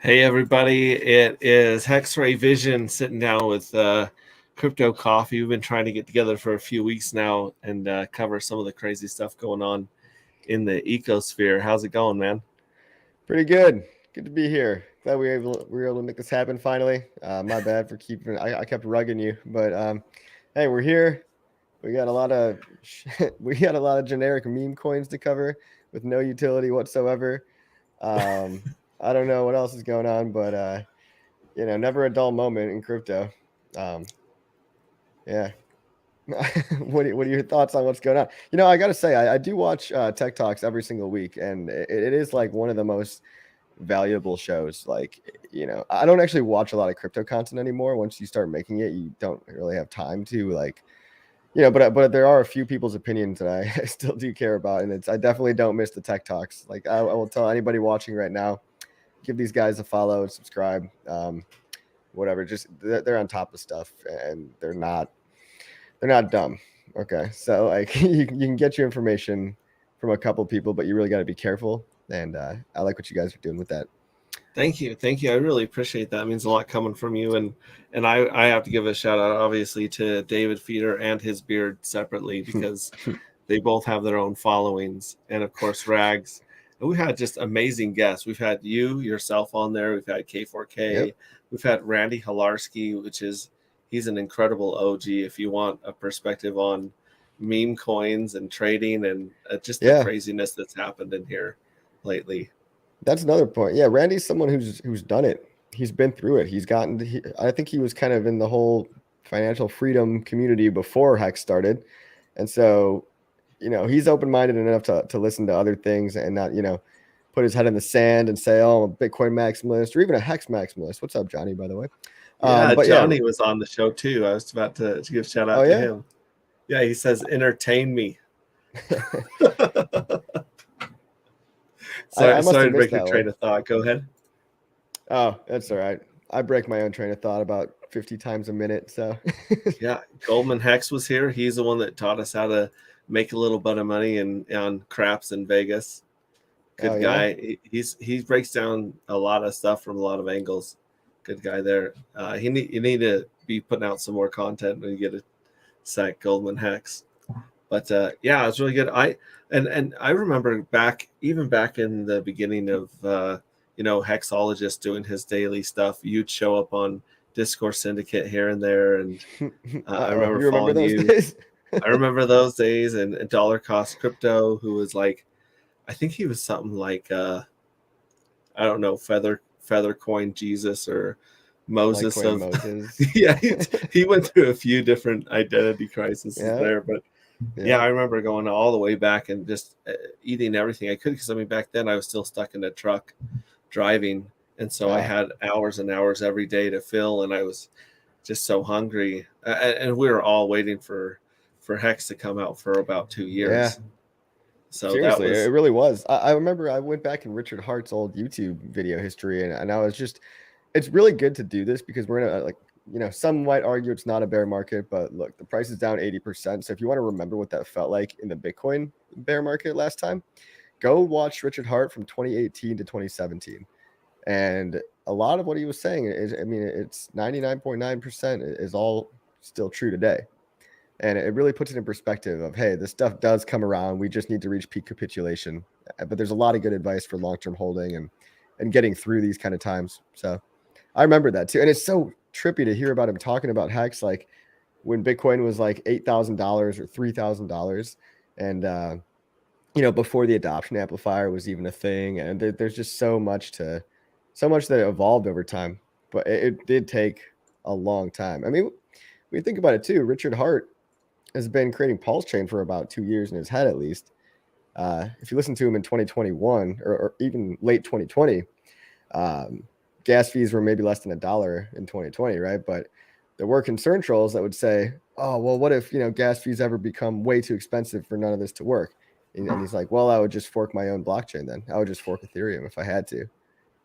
Hey everybody, it is X-Ray Vision sitting down with Crypto Coffee. We've been trying to get together for a few weeks now and cover some of the crazy stuff going on in the ecosphere. How's it going, man? Pretty good. Good to be here. Glad we were able to make this happen finally. My bad for keeping. I kept rugging you, but hey, we're here. We got a lot of we got a lot of generic meme coins to cover with no utility whatsoever. Um, I don't know what else is going on, but never a dull moment in crypto. Um, yeah. What are your thoughts on what's going on? I got to say, I do watch Tech Talks every single week, and it is like one of the most valuable shows. Like, I don't actually watch a lot of crypto content anymore. Once you start making it, you don't really have time to like, but there are a few people's opinions that I still do care about, and I definitely don't miss the tech talks. Like, I will tell anybody watching right now, give these guys a follow and subscribe. Whatever, just they're on top of stuff, and they're not dumb. Okay, so like you can get your information from a couple people, but you really got to be careful. And I like what you guys are doing with that. Thank you. I really appreciate that. It means a lot coming from you, and I have to give a shout out, obviously, to David Feeder and his beard separately because they both have their own followings, and of course Rags. And we've had just amazing guests. We've had yourself on there. We've had K4K. Yep. We've had Randy Halarski, he's an incredible OG. If you want a perspective on meme coins and trading and just the Yeah. craziness that's happened in here lately. That's another point. Yeah, Randy's someone who's done it. He's been through it. I think he was kind of in the whole financial freedom community before Hex started. And so, he's open-minded enough to listen to other things and not, put his head in the sand and say, "Oh, I'm a Bitcoin maximalist," or even a Hex maximalist. What's up, Johnny, by the way? Yeah, But yeah, Johnny was on the show too. I was about to give a shout oh out to yeah. him. Yeah, he says entertain me. I sorry, must sorry have to missed break your that one. train of thought. Go ahead. Oh, that's all right. I break my own train of thought about 50 times a minute. So Yeah, Goldman Hex was here. He's the one that taught us how to make a little bit of money on craps in Vegas. oh Good yeah. guy. He breaks down a lot of stuff from a lot of angles. Good guy there. You need to be putting out some more content when you get a sec. Goldman Hex. But yeah, it was really good. And I remember back in the beginning of Hexologist doing his daily stuff. You'd show up on Discord Syndicate here and there, and I Uh-oh. remember You remember following those you. days? I remember those days, and Dollar Cost Crypto, who was like, I think he was something like I don't know, Feather Coin Jesus or Moses Litecoin of Moses. yeah. He went through a few different identity crises Yeah. there, but yeah, Yeah. I remember going all the way back and just eating everything I could because I mean back then I was still stuck in a truck driving, and so I Ah, had hours and hours every day to fill, and I was just so hungry, and we were all waiting for Hex to come out for about 2 years. yeah. So that Seriously, it was really was. I remember I went back in Richard Hart's old YouTube video history, and I was just, it's really good to do this because we're in a, like, some might argue it's not a bear market, but look, the price is down 80%. So if you want to remember what that felt like in the Bitcoin bear market last time, go watch Richard Hart from 2018 to 2017. And a lot of what he was saying is, I mean, it's 99.9% is all still true today. And it really puts it in perspective of, hey, this stuff does come around. We just need to reach peak capitulation. But there's a lot of good advice for long-term holding and getting through these kind of times. So I remember that too. And it's so trippy to hear about him talking about Hex like when Bitcoin was like $8,000 or $3,000. And before the adoption amplifier was even a thing. And there's just so much that evolved over time. But it did take a long time. I mean, when you think about it too, Richard Hart has been creating Pulse Chain for about 2 years in his head, at least. If you listen to him in 2021 or even late 2020, um, gas fees were maybe less than $1 in 2020, right? But there were concern trolls that would say, "Oh, well, what if gas fees ever become way too expensive for none of this to work?" And he's like, "Well, I would just fork my own blockchain. Then I would just fork Ethereum if I had to."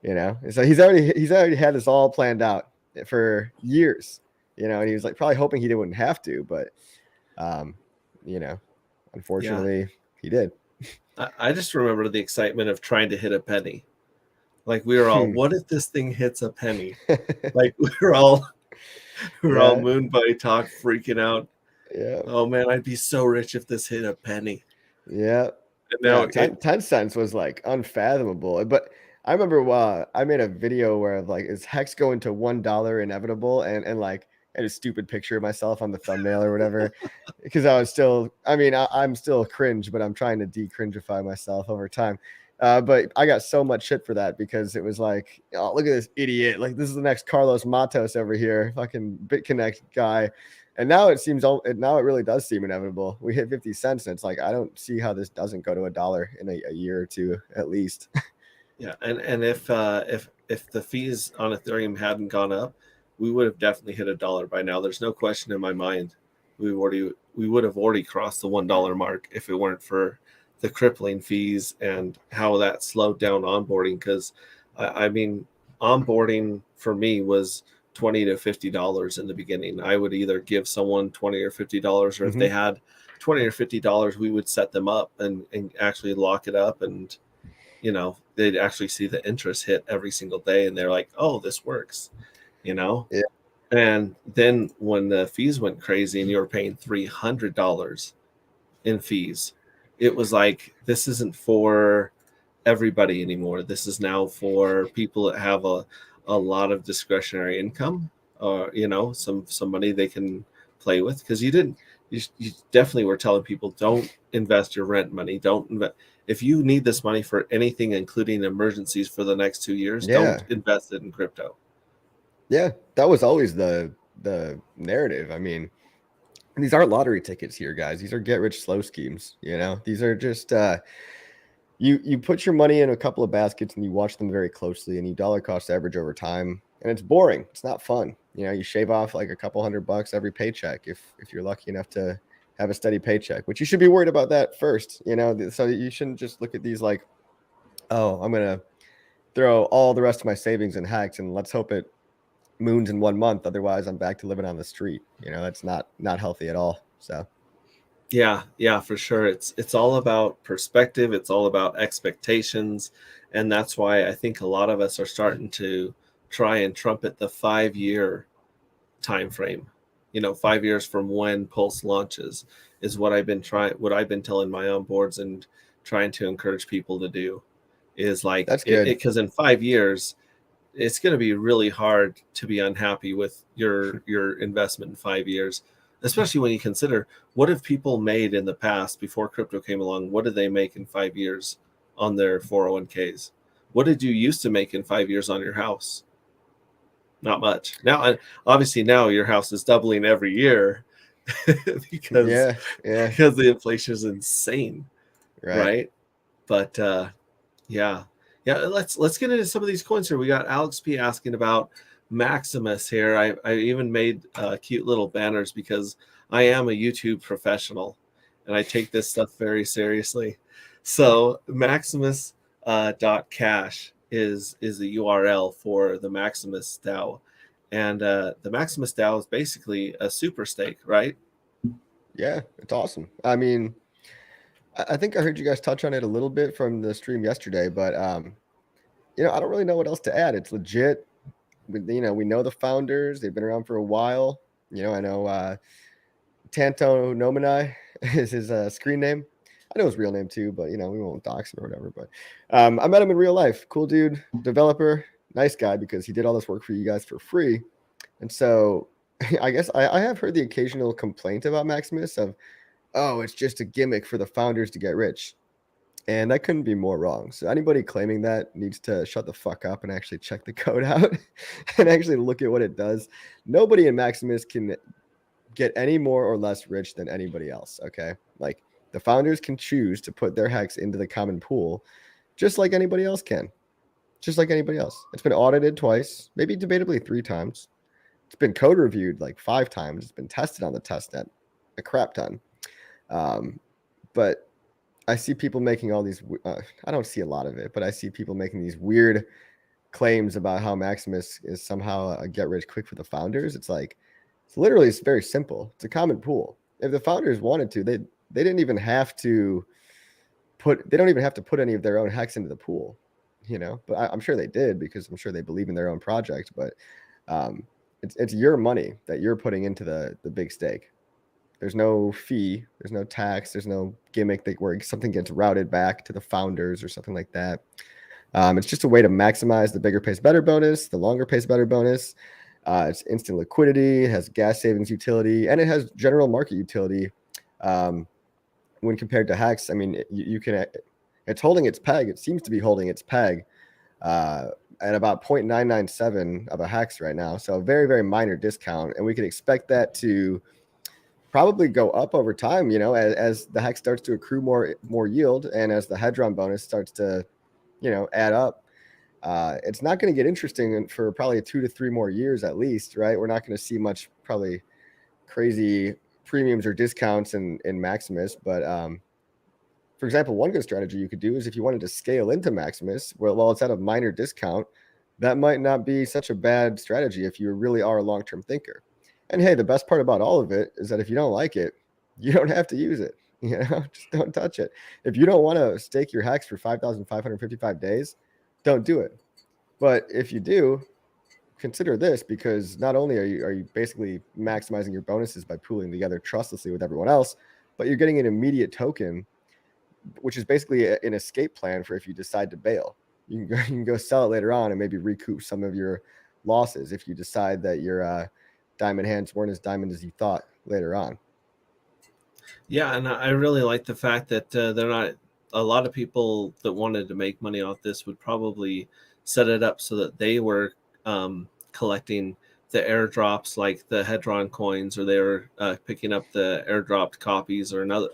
And so he's already had this all planned out for years. And he was like probably hoping he wouldn't have to, but um, you know, yeah. unfortunately, he did. I just remember the excitement of trying to hit a penny. Like we were all, what if this thing hits a penny? Like we're all Yeah. moon buddy talk freaking out. Yeah. Oh man, I'd be so rich if this hit a penny. Yeah. And Yeah. now 10 cents was like unfathomable. But I remember I made a video where like, is Hex going to $1 inevitable? And like, I had a stupid picture of myself on the thumbnail or whatever. Because I was still, I mean, I'm still cringe, but I'm trying to decringify myself over time. But I got so much shit for that because it was like, oh, look at this idiot. Like, this is the next Carlos Matos over here, fucking BitConnect guy. And now it seems, now it really does seem inevitable. We hit 50 cents, and it's like, I don't see how this doesn't go to $1 in a year or two at least. Yeah, and if the fees on Ethereum hadn't gone up, we would have definitely hit $1 by now. There's no question in my mind. We would have already crossed the $1 mark if it weren't for the crippling fees and how that slowed down onboarding. Because I mean, onboarding for me was $20 to $50 in the beginning. I would either give someone $20 or $50, or if they had $20 or $50, we would set them up and actually lock it up, and you know, they'd actually see the interest hit every single day, and they're like, oh, this works, you know. Yeah. And then when the fees went crazy and you were paying $300 in fees, it was like, this isn't for everybody anymore. This is now for people that have a lot of discretionary income, or you know, some money they can play with. Because you definitely were telling people, don't invest your rent money. Don't invest. If you need this money for anything, including emergencies for the next 2 years, don't invest it in crypto. Yeah, that was always the narrative. I mean, these aren't lottery tickets here, guys. These are get rich slow schemes. You know, these are just you put your money in a couple of baskets and you watch them very closely, and you dollar cost average over time, and it's boring. It's not fun. You know, you shave off like a couple $100 every paycheck if you're lucky enough to have a steady paycheck, which you should be worried about that first. You know, so you shouldn't just look at these like, oh, I'm gonna throw all the rest of my savings in Hex and let's hope it moons in 1 month. Otherwise, I'm back to living on the street. You know, that's not healthy at all. So Yeah, for sure. It's all about perspective. It's all about expectations, and that's why I think a lot of us are starting to try and trumpet the 5-year time frame. You know, 5 years from when Pulse launches is what I've been telling my own boards and trying to encourage people to do. Is like, that's good. Because in 5 years, it's going to be really hard to be unhappy with your investment in 5 years, especially when you consider, what have people made in the past before crypto came along? What did they make in 5 years on their 401ks? What did you used to make in 5 years on your house? Not much. Now, obviously, now your house is doubling every year because the inflation is insane, right? But yeah. Let's get into some of these coins here. We got Alex P asking about Maximus here. I even made cute little banners because I am a YouTube professional and I take this stuff very seriously. So Maximus .cash is the URL for the Maximus DAO, and the Maximus DAO is basically a super stake, right? Yeah, it's awesome. I mean, I think I heard you guys touch on it a little bit from the stream yesterday, but you know, I don't really know what else to add. It's legit. You know, we know the founders. They've been around for a while. You know, I know Tanto Nominai is his screen name. I know his real name too, but you know, we won't dox him or whatever. But I met him in real life. Cool dude, developer, nice guy, because he did all this work for you guys for free. And so I guess I have heard the occasional complaint about Maximus of, oh, it's just a gimmick for the founders to get rich. And that couldn't be more wrong. So anybody claiming that needs to shut the fuck up and actually check the code out and actually look at what it does. Nobody in Maximus can get any more or less rich than anybody else. Okay. Like, the founders can choose to put their hex into the common pool just like anybody else can. Just like anybody else. It's been audited twice, maybe debatably 3 times. It's been code reviewed like 5 times. It's been tested on the testnet a crap ton. But I see people making all these, I don't see a lot of it, but I see people making these weird claims about how Maximus is somehow a get rich quick for the founders. It's like, it's very simple. It's a common pool. If the founders wanted to, they don't even have to put any of their own hex into the pool. but I'm sure they did, because I'm sure they believe in their own project. But it's your money that you're putting into the big stake. There's no fee, there's no tax, there's no gimmick where something gets routed back to the founders or something like that. It's just a way to maximize the bigger pays better bonus, the longer pays better bonus. It's instant liquidity, it has gas savings utility, and it has general market utility. When compared to Hex, I mean, it's holding its peg. It seems to be holding its peg at about 0.997 of a Hex right now. So a very, very minor discount. And we can expect that to probably go up over time, as the Hex starts to accrue more yield, and as the Hedron bonus starts to, add up. It's not going to get interesting for probably 2 to 3 more years at least, right? We're not going to see much probably crazy premiums or discounts in Maximus. But for example, one good strategy you could do is if you wanted to scale into Maximus, while it's at a minor discount, that might not be such a bad strategy if you really are a long-term thinker. And hey, the best part about all of it is that if you don't like it, you don't have to use it. Just don't touch it. If you don't want to stake your Hex for 5,555 days, don't do it. But if you do, consider this, because not only are you basically maximizing your bonuses by pooling together trustlessly with everyone else, but you're getting an immediate token, which is basically an escape plan for if you decide to bail. You can go sell it later on and maybe recoup some of your losses if you decide that your diamond hands weren't as diamond as you thought later on. Yeah, and I really like the fact that they're not. A lot of people that wanted to make money off this would probably set it up so that they were collecting the airdrops, like the Hedron coins, or they were picking up the airdropped copies, or another.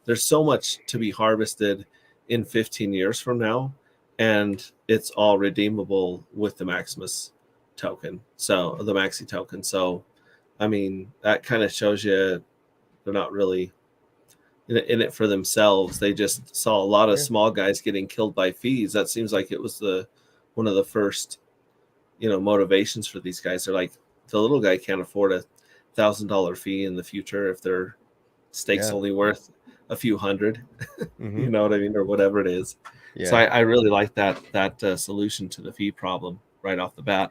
There's so much to be harvested in 15 years from now, and it's all redeemable with the Maximus token. So the Maxi token. So, I mean, that kind of shows you they're not really in it for themselves. They just saw a lot of small guys getting killed by fees. That seems like it was one of the first, motivations for these guys. They're like, the little guy can't afford $1,000 fee in the future if their stake's only worth a few hundred. Mm-hmm. You know what I mean, or whatever it is. Yeah. So I really like that solution to the fee problem right off the bat.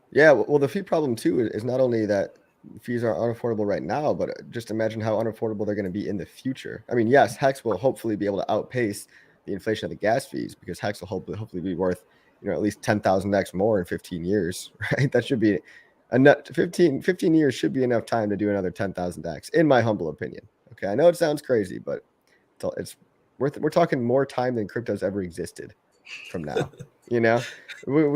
Yeah, well, the fee problem too is not only that fees are unaffordable right now, but just imagine how unaffordable they're going to be in the future. I mean, yes, Hex will hopefully be able to outpace the inflation of the gas fees, because Hex will hopefully be worth, at least 10,000x more in 15 years, right? That should be enough. 15 years should be enough time to do another 10,000x, in my humble opinion. Okay, I know it sounds crazy, but we're talking more time than crypto's ever existed from now. We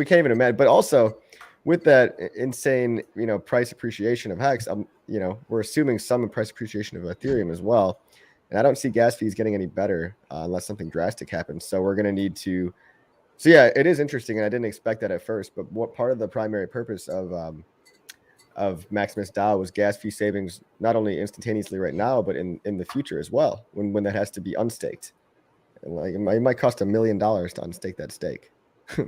can't even imagine. But also, with that insane, price appreciation of Hex, we're assuming some price appreciation of Ethereum as well. And I don't see gas fees getting any better unless something drastic happens. So we're going to need to. So yeah, it is interesting, and I didn't expect that at first. But what part of the primary purpose of Maximus DAO was gas fee savings, not only instantaneously right now, but in the future as well, when that has to be unstaked. And like it might cost $1 million to unstake that stake.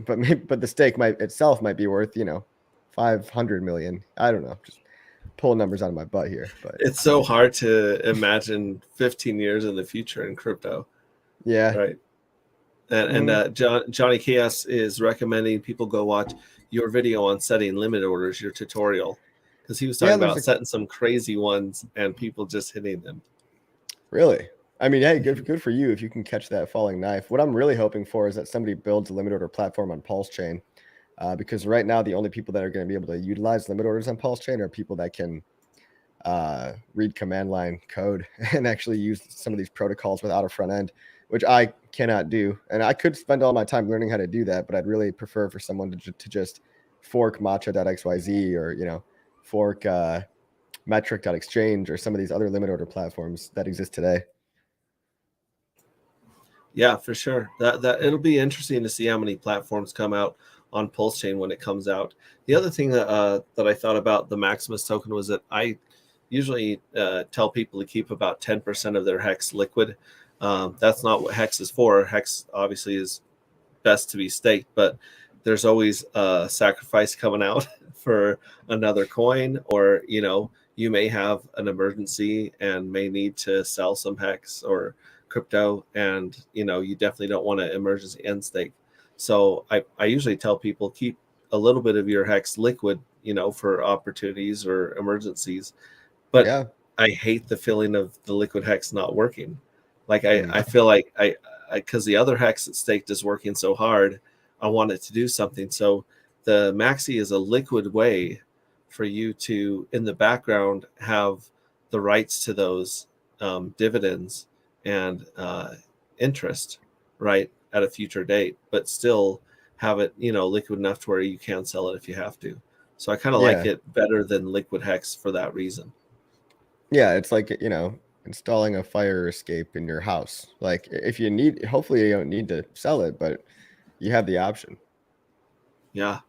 but the stake itself might be worth 500 million. I don't know, just pull numbers out of my butt here. But it's so hard to imagine 15 years in the future in crypto. Yeah, right. And Johnny Chaos is recommending people go watch your video on setting limit orders, your tutorial, because he was talking about setting some crazy ones and people just hitting them. Really? I mean, hey, good for you if you can catch that falling knife. What I'm really hoping for is that somebody builds a limit order platform on Pulse Chain, because right now the only people that are going to be able to utilize limit orders on Pulse Chain are people that can read command line code and actually use some of these protocols without a front end, which I cannot do. And I could spend all my time learning how to do that, but I'd really prefer for someone to just fork matcha.xyz or fork metric.exchange or some of these other limit order platforms that exist today. Yeah, for sure. That it'll be interesting to see how many platforms come out on Pulse Chain when it comes out. The other thing that I thought about the Maximus token was that I usually tell people to keep about 10% of their Hex liquid. That's not what Hex is for. Hex obviously is best to be staked, but there's always a sacrifice coming out for another coin, or you may have an emergency and may need to sell some Hex or crypto, and you definitely don't want to emergency end stake. So I usually tell people keep a little bit of your hex liquid, for opportunities or emergencies. But Yeah. I hate the feeling of the liquid hex not working. Like Mm. I feel like I because the other hex that's staked is working so hard, I want it to do something. So the Maxi is a liquid way for you to, in the background, have the rights to those dividends and interest, right, at a future date, but still have it, liquid enough to where you can sell it if you have to. So I kind of like Yeah. it better than liquid hex for that reason. Yeah, it's like, installing a fire escape in your house. Like if you need, hopefully you don't need to sell it, but you have the option. Yeah,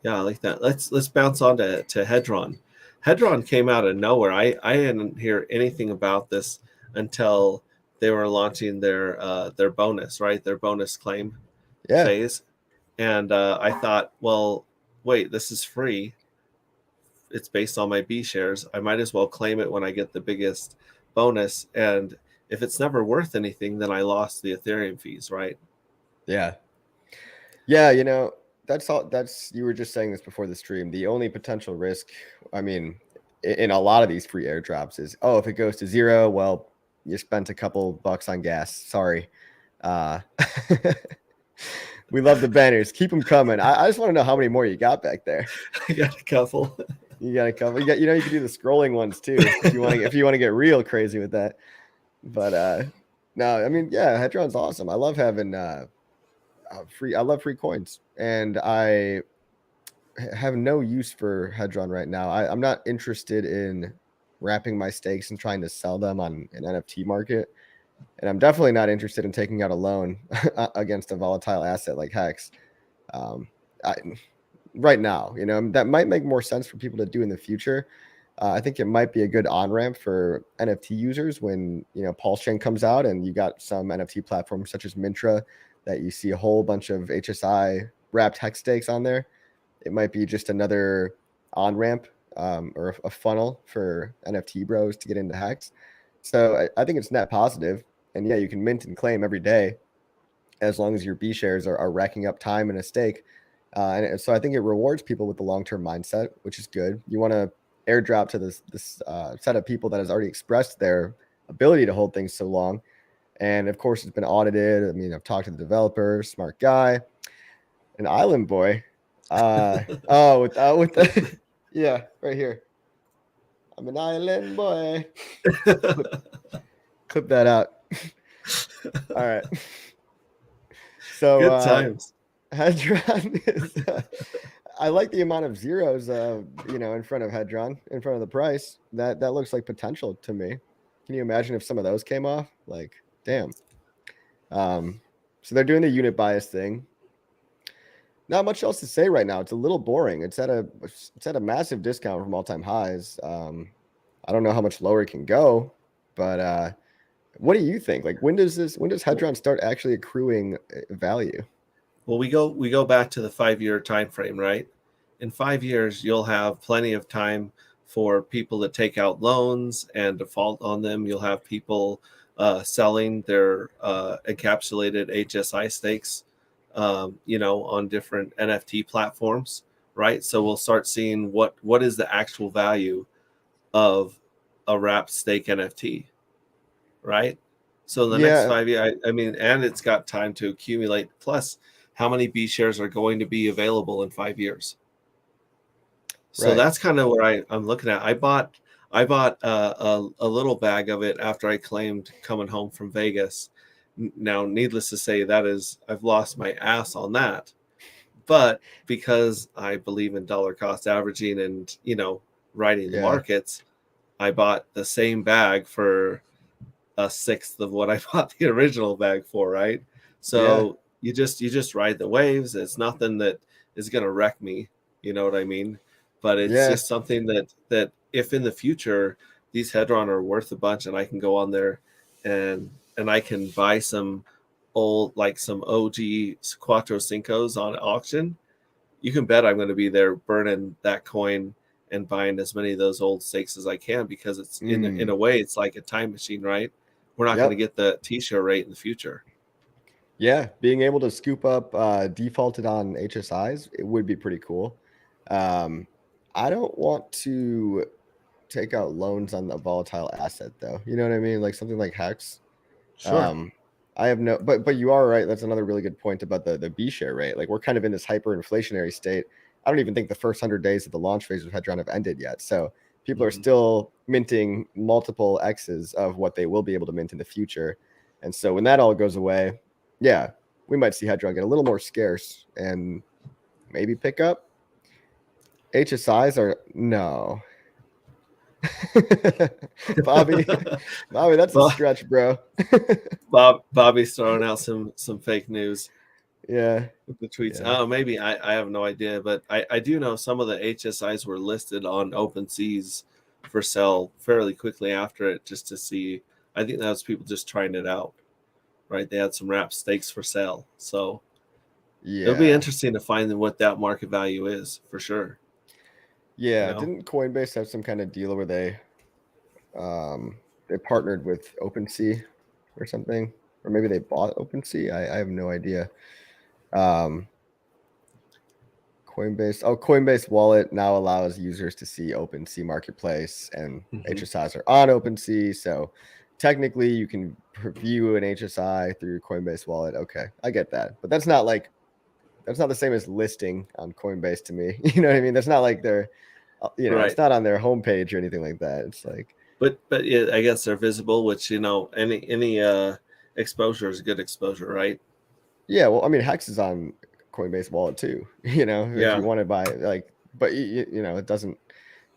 yeah, I like that. Let's bounce on to Hedron. Hedron came out of nowhere. I didn't hear anything about this until they were launching their bonus, right? Their bonus claim Yeah. phase, and I thought, well, wait, this is free. It's based on my B shares. I might as well claim it when I get the biggest bonus. And if it's never worth anything, then I lost the Ethereum fees, right? Yeah. Yeah, that's all. You were just saying this before the stream. The only potential risk, I mean, in a lot of these free airdrops is, oh, if it goes to zero, well, you spent a couple bucks on gas. Sorry. Uh we love the banners. Keep them coming. I just want to know how many more you got back there. I got a couple. You got a couple. You got, you can do the scrolling ones too if you want to get real crazy with that. But no, I mean, yeah, Hedron's awesome. I love having I love free coins, and I have no use for Hedron right now. I'm not interested in wrapping my stakes and trying to sell them on an NFT market. And I'm definitely not interested in taking out a loan against a volatile asset like Hex. Um, I, right now, that might make more sense for people to do in the future. I think it might be a good on ramp for NFT users when Pulse Chain comes out, and you got some NFT platforms such as Mintra that you see a whole bunch of HSI wrapped hex stakes on there. It might be just another on ramp or a funnel for NFT bros to get into hex. So I think it's net positive. And yeah, you can mint and claim every day as long as your B shares are racking up time in a stake. And so I think it rewards people with the long-term mindset, which is good. You want to airdrop to this set of people that has already expressed their ability to hold things so long. And of course, it's been audited. I mean, I've talked to the developer, smart guy, an island boy. With the yeah, right here. I'm an island boy. Clip that out. All right. So Good times. Hedron is. I like the amount of zeros, in front of Hedron, in front of the price. That looks like potential to me. Can you imagine if some of those came off? Like, damn. So they're doing the unit bias thing. Not much else to say right now. It's a little boring. It's at a massive discount from all-time highs. I don't know how much lower it can go, but what do you think? Like, when does Hedron start actually accruing value? Well, we go back to the 5-year time frame, right? In 5 years, you'll have plenty of time for people to take out loans and default on them. You'll have people selling their encapsulated HSI stakes, on different NFT platforms, right? So we'll start seeing what is the actual value of a wrapped stake NFT, right? So in the next Yeah, 5 years, I mean, and it's got time to accumulate. Plus, how many B shares are going to be available in 5 years? So right. that's kind of where I'm looking at. I bought a little bag of it after I claimed coming home from Vegas. Now, needless to say, I've lost my ass on that. But because I believe in dollar cost averaging and riding the Yeah, markets, I bought the same bag for a sixth of what I bought the original bag for, right? yeah, So you just ride the waves. It's nothing that is gonna wreck me, you know what I mean? But it's yeah, just something that if in the future these Hedron are worth a bunch and I can go on there and I can buy some some OG Cuatro Cincos on auction, you can bet I'm going to be there burning that coin and buying as many of those old stakes as I can, because it's in a way it's like a time machine, right? we're not going to get the T-share rate in the future. Yeah, being able to scoop up defaulted on HSIs, it would be pretty cool. I don't want to take out loans on a volatile asset though. You know what I mean? Like something like Hex. Sure. I have no, but you are right. That's another really good point about the B share rate. Like we're kind of in this hyperinflationary state. I don't even think the first 100 days of the launch phase of Hedron have ended yet. So people are still minting multiple X's of what they will be able to mint in the future. And so when that all goes away, yeah, we might see Hedron get a little more scarce and maybe pick up. HSIs are no. Bobby, that's a stretch, bro. Bobby's throwing out some fake news. Yeah. With the tweets. Yeah. Oh, maybe I have no idea, but I do know some of the HSIs were listed on OpenSeas for sale fairly quickly after it, just to see. I think that was people just trying it out, right? They had some wrap stakes for sale, so yeah, it'll be interesting to find what that market value is for sure. Yeah, didn't Coinbase have some kind of deal where they partnered with OpenSea or something, or maybe they bought OpenSea? I have no idea. Coinbase Wallet now allows users to see OpenSea Marketplace, and HSIs are on OpenSea. So technically, you can view an HSI through your Coinbase Wallet. Okay, I get that, but that's not the same as listing on Coinbase to me. You know what I mean? That's not like they're, right. It's not on their homepage or anything like that. It's like, but yeah, I guess they're visible, which any exposure is good exposure, right? Yeah, well, I mean, Hex is on Coinbase Wallet too. If you want to buy but it doesn't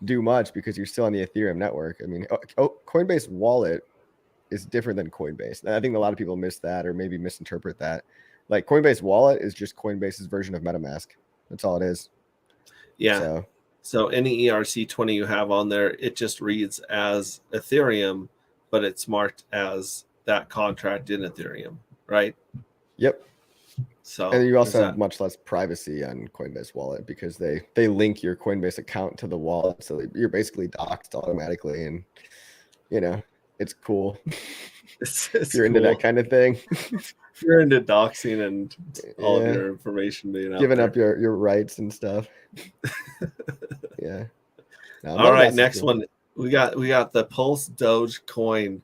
do much because you're still on the Ethereum network. I mean, Coinbase Wallet is different than Coinbase. And I think a lot of people miss that or maybe misinterpret that. Like Coinbase Wallet is just Coinbase's version of Metamask. That's all it is. Yeah. So any ERC20 you have on there, it just reads as Ethereum, but it's marked as that contract in Ethereum, right? Yep. So and you also have much less privacy on Coinbase Wallet because they link your Coinbase account to the wallet, so you're basically doxxed automatically, and it's cool. If you're into that kind of thing. If you're into doxing and all of your information being out giving there. up your rights and stuff. Yeah. All right, next one. We got the Pulse Dogecoin.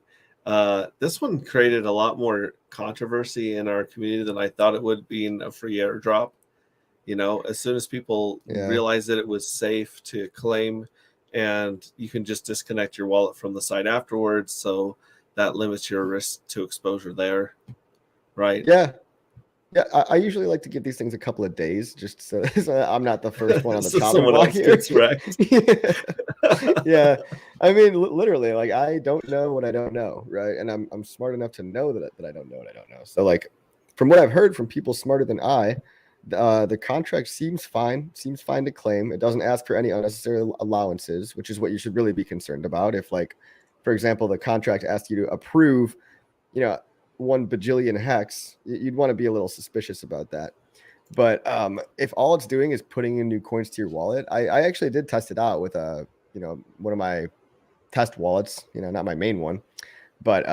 This one created a lot more controversy in our community than I thought it would, being a free airdrop. As soon as people realized that it was safe to claim, and you can just disconnect your wallet from the site afterwards, so that limits your risk to exposure there, right? Yeah. I usually like to give these things a couple of days, just so I'm not the first one on the chopping block here. Gets wrecked. Yeah, I mean, literally, like I don't know what I don't know, right? And I'm smart enough to know that I don't know what I don't know. So, like, from what I've heard from people smarter than I, the contract seems fine to claim. It doesn't ask for any unnecessary allowances, which is what you should really be concerned about. If, like, for example, the contract asks you to approve, 1 bajillion hex, you'd want to be a little suspicious about that. But if all it's doing is putting in new coins to your wallet, I actually did test it out with one of my test wallets, not my main one, but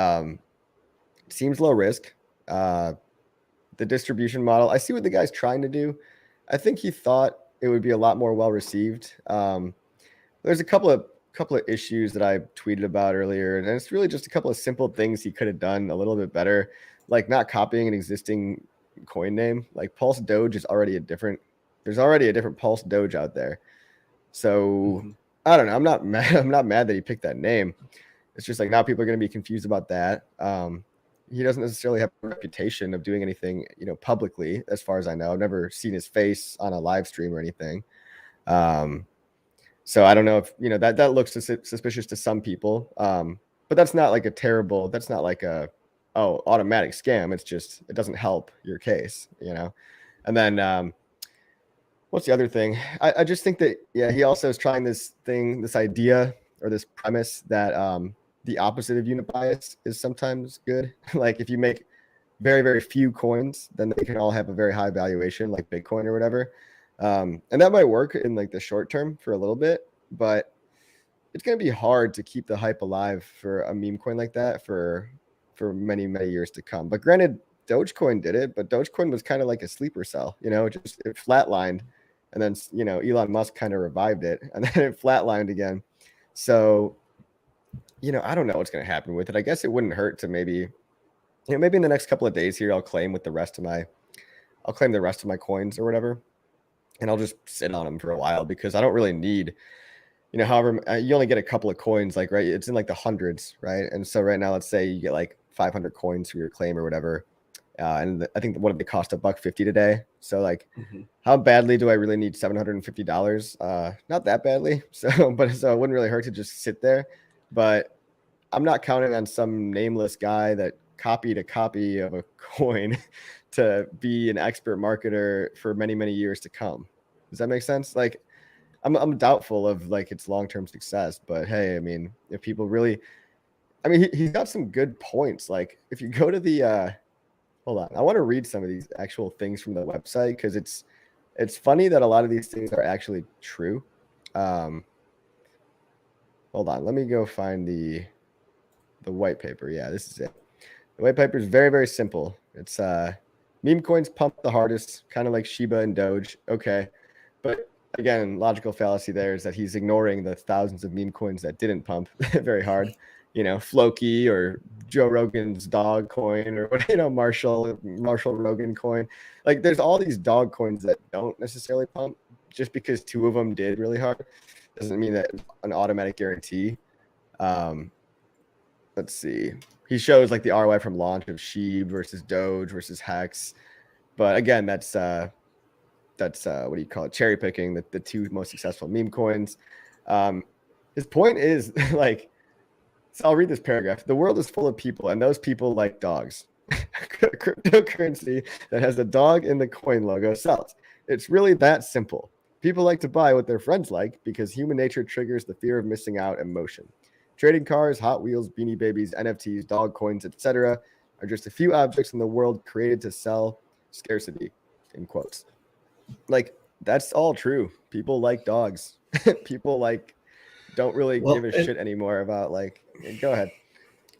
it seems low risk. The distribution model, I see what the guy's trying to do. I think he thought it would be a lot more well received. There's a couple of issues that I tweeted about earlier, and it's really just a couple of simple things he could have done a little bit better, like not copying an existing coin name. Like Pulse Doge is already there's already a different Pulse Doge out there. So I don't know. I'm not mad that he picked that name. It's just like now people are going to be confused about that. He doesn't necessarily have a reputation of doing anything, publicly, as far as I know. I've never seen his face on a live stream or anything. So I don't know if, that looks suspicious to some people. But that's not like that's not like automatic scam. It's just, it doesn't help your case, And then what's the other thing? I just think that, he also is trying this idea or this premise that the opposite of unit bias is sometimes good. Like if you make very, very few coins, then they can all have a very high valuation, like Bitcoin or whatever. And that might work in like the short term for a little bit, but it's going to be hard to keep the hype alive for a meme coin like that for for many, many years to come. But granted, Dogecoin did it, but Dogecoin was kind of like a sleeper cell, you know, it flatlined, and then, you know, Elon Musk kind of revived it, and then it flatlined again. So, you know, I don't know what's going to happen with it. I guess it wouldn't hurt to maybe, you know, maybe in the next couple of days here, I'll claim the rest of my coins or whatever, and I'll just sit on them for a while, because I don't really need, you know, however, you only get a couple of coins, like, right, it's in like the hundreds, right? And so right now, let's say you get like 500 coins for your claim or whatever, and I think what did they cost, $1.50 today? So like, how badly do I really need $750? Not that badly. So it wouldn't really hurt to just sit there, but I'm not counting on some nameless guy that copied a copy of a coin to be an expert marketer for many, many years to come. Does that make sense? Like, I'm doubtful of like its long-term success, but hey, I mean, if people really, I mean, he's got some good points. Like, if you go to the, hold on, I want to read some of these actual things from the website, because it's funny that a lot of these things are actually true. Hold on, let me go find the white paper. Yeah, this is it. The white paper is very, very simple. It's meme coins pump the hardest, kind of like Shiba and Doge. Okay, but again, logical fallacy there is that he's ignoring the thousands of meme coins that didn't pump very hard. You know, Floki or Joe Rogan's dog coin, or what, you know, Marshall Rogan coin. Like, there's all these dog coins that don't necessarily pump. Just because 2 of them did really hard doesn't mean that an automatic guarantee. Let's see. He shows like the ROI from launch of Sheeb versus Doge versus Hex. But again, that's what do you call it? Cherry picking the 2 most successful meme coins. His point is like, so I'll read this paragraph. The world is full of people, and those people like dogs. Cryptocurrency that has a dog in the coin logo sells. It's really that simple. People like to buy what their friends like, because human nature triggers the fear of missing out emotion. Trading cars, Hot Wheels, Beanie Babies, NFTs, dog coins, etc. are just a few objects in the world created to sell scarcity, in quotes. Like, that's all true. People like dogs. People like don't really give a shit anymore about, like, go ahead.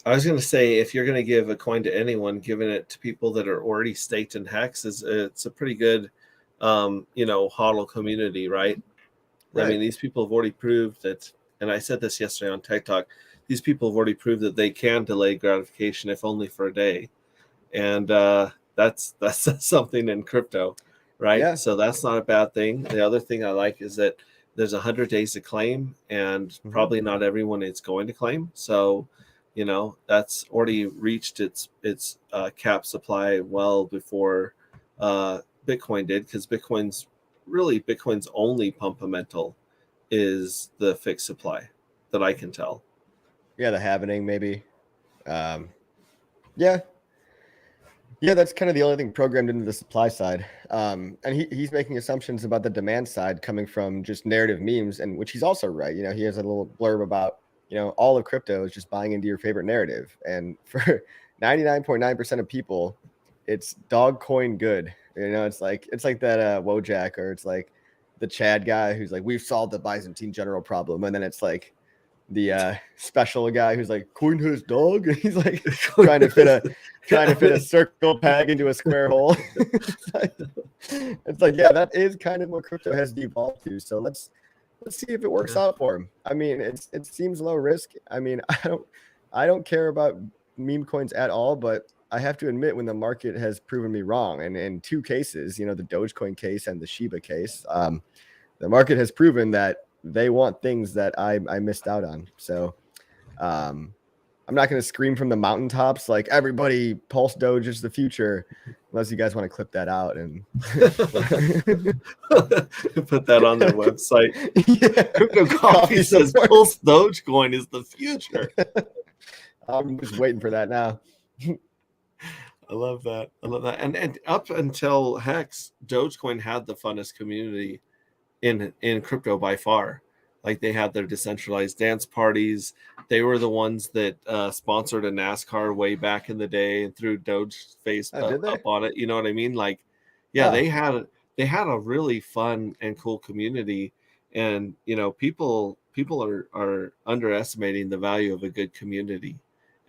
I was going to say, if you're going to give a coin to anyone, giving it to people that are already staked in Hex it's a pretty good, you know, hodl community, right? I mean, these people have already proved that, and I said this yesterday on TikTok, these people have already proved that they can delay gratification, if only for a day. And that's something in crypto, right? Yeah. So that's not a bad thing. The other thing I like is that there's 100 days to claim, and probably not everyone is going to claim. So, you know, that's already reached its cap supply well before Bitcoin did, because Bitcoin's only pumpamental is the fixed supply that I can tell. Yeah, the halvening maybe. Yeah, that's kind of the only thing programmed into the supply side. And he's making assumptions about the demand side coming from just narrative memes, and which he's also right. You know, he has a little blurb about, you know, all of crypto is just buying into your favorite narrative. And for 99.9% of people, it's dog coin good. You know, it's like that Wojak, or it's like the Chad guy who's like, we've solved the Byzantine general problem. And then it's like the special guy who's like, coin has dog, and he's like trying to fit a circle peg into a square hole. It's like, yeah, that is kind of what crypto has devolved to. So let's see if it works out for him. I mean, it seems low risk. I mean, I don't care about meme coins at all, but I have to admit, when the market has proven me wrong, and in 2 cases, you know, the Dogecoin case and the Shiba case, the market has proven that they want things that I missed out on. So I'm not going to scream from the mountaintops like, everybody, Pulse Doge is the future, unless you guys want to clip that out and put that on their website. Yeah. Crypto Coffee says Pulse Dogecoin is the future. I'm just waiting for that now. I love that. And up until Hex, Dogecoin had the funnest community in crypto by far. Like, they had their decentralized dance parties. They were the ones that sponsored a NASCAR way back in the day and threw Doge face up on it. You know what I mean? Like, yeah, they had a really fun and cool community. And, you know, people are underestimating the value of a good community.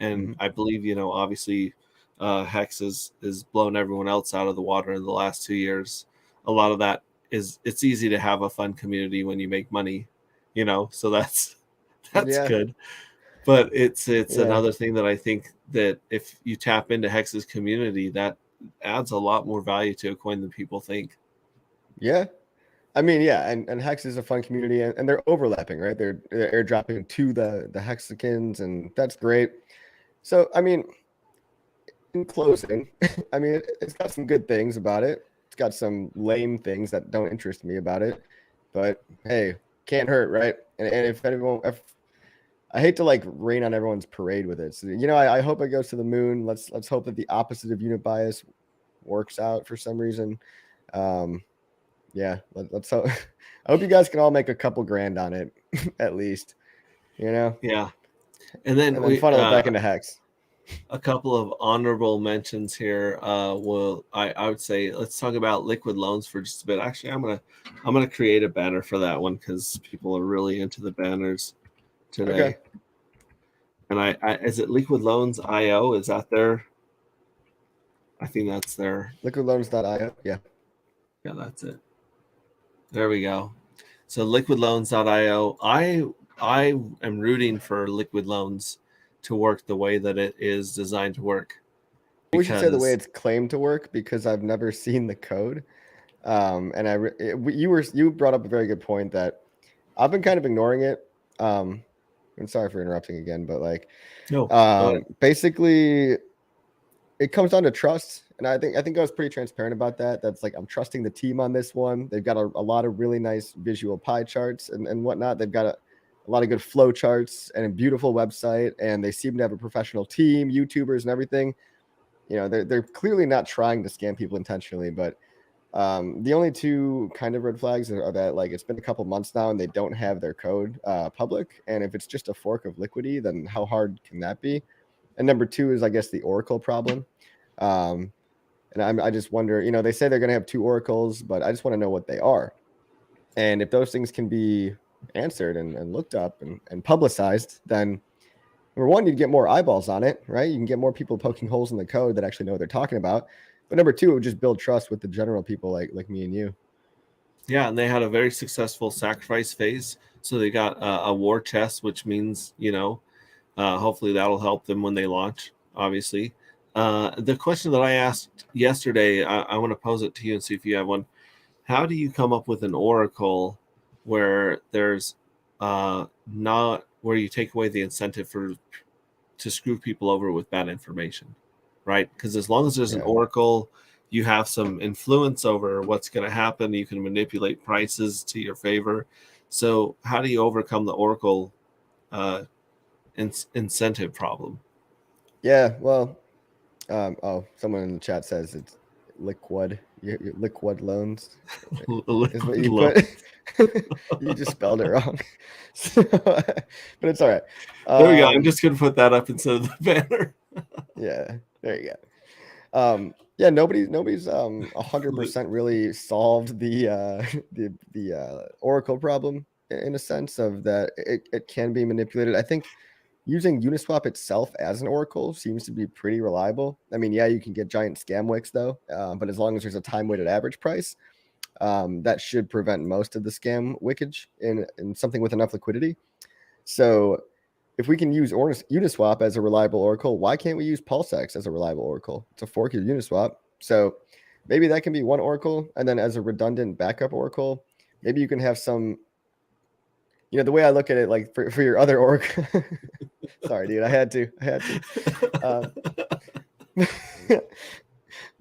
and I believe, obviously, Hex is blown everyone else out of the water in the last 2 years. A lot of that is, it's easy to have a fun community when you make money, so that's Yeah. good. But it's Yeah. another thing that I think that if you tap into Hex's community, that adds a lot more value to a coin than people think. Yeah. I mean, yeah, and Hex is a fun community, and they're overlapping, right? They're airdropping to the Hexicans, and that's great. So, I mean, in closing, I mean, it's got some good things about it. It's got some lame things that don't interest me about it, but hey, can't hurt, right? And if I hate to like rain on everyone's parade with it, so I hope it goes to the moon. Let's hope that the opposite of unit bias works out for some reason. Yeah, let's hope. I hope you guys can all make a couple grand on it, at least. Yeah, and then we funnel it back into Hex. A couple of honorable mentions here. I would say let's talk about liquid loans for just a bit. Actually, I'm gonna create a banner for that one because people are really into the banners today. Okay. And I is it Liquid Loans IO? Is that their? I think that's their liquidloans.io. Yeah. Yeah, that's it. There we go. So liquidloans.io. I am rooting for Liquid Loans to work the way that it is designed to work. We should say the way it's claimed to work, because I've never seen the code. And you brought up a very good point that I've been kind of ignoring it. I'm sorry for interrupting again, but like, basically, it comes down to trust, and I think I was pretty transparent about that. That's like, I'm trusting the team on this one. They've got a lot of really nice visual pie charts and whatnot. They've got a lot of good flow charts and a beautiful website, and they seem to have a professional team, YouTubers, and everything. They're clearly not trying to scam people intentionally, but the only two kind of red flags are that, like, it's been a couple months now and they don't have their code public, and if it's just a fork of Liquidity, then how hard can that be? And number two is, I guess, the Oracle problem. And I just wonder, they say they're going to have 2 oracles, but I just want to know what they are. And if those things can be answered and looked up and publicized, then number one, you'd get more eyeballs on it, right? You can get more people poking holes in the code that actually know what they're talking about. But number two, it would just build trust with the general people like me and you. Yeah, and they had a very successful sacrifice phase. So they got a war chest, which means, hopefully that'll help them when they launch, obviously. The question that I asked yesterday, I want to pose it to you and see if you have one. How do you come up with an oracle where there's not where you take away the incentive to screw people over with bad information, right? Because as long as there's an oracle, you have some influence over what's going to happen. You can manipulate prices to your favor. So how do you overcome the oracle incentive problem? Yeah, well, someone in the chat says it's liquid. Liquid loans is what you put. You just spelled it wrong. But it's all right. There we go. I'm just going to put that up instead of the banner. Yeah, there you go. Yeah, nobody's 100% really solved the Oracle problem, in a sense of that it can be manipulated. I think using Uniswap itself as an oracle seems to be pretty reliable. I mean, yeah, you can get giant scam wicks though, but as long as there's a time-weighted average price, that should prevent most of the scam wickage in something with enough liquidity. So if we can use Uniswap as a reliable oracle, why can't we use PulseX as a reliable oracle? It's a fork of Uniswap. So maybe that can be one oracle, and then as a redundant backup oracle, maybe you can have some, the way I look at it, like for your other oracle. Sorry, dude, I had to.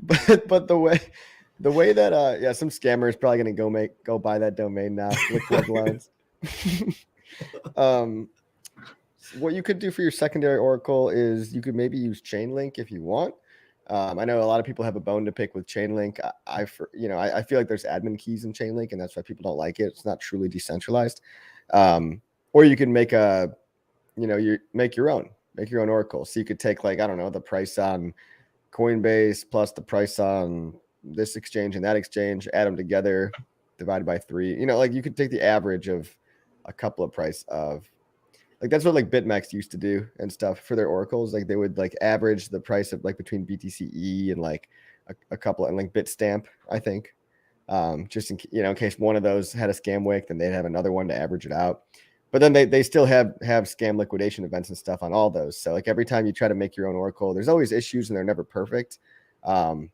But the way that some scammer is probably gonna go buy that domain now. Liquid loans. What you could do for your secondary oracle is you could maybe use Chainlink if you want. I know a lot of people have a bone to pick with Chainlink. I feel like there's admin keys in Chainlink, and that's why people don't like it. It's not truly decentralized. Or you can make make your own oracle. So you could take, like, I don't know, the price on Coinbase plus the price on this exchange and that exchange, add them together, divided by 3. Like, you could take the average of a couple of price of. Like that's what like BitMEX used to do and stuff for their oracles. Like they would like average the price of like between BTCE and like a couple and like Bitstamp, I think. Just in in case one of those had a scam wick, then they'd have another one to average it out. But then they still have scam liquidation events and stuff on all those. So like every time you try to make your own oracle, there's always issues and they're never perfect. And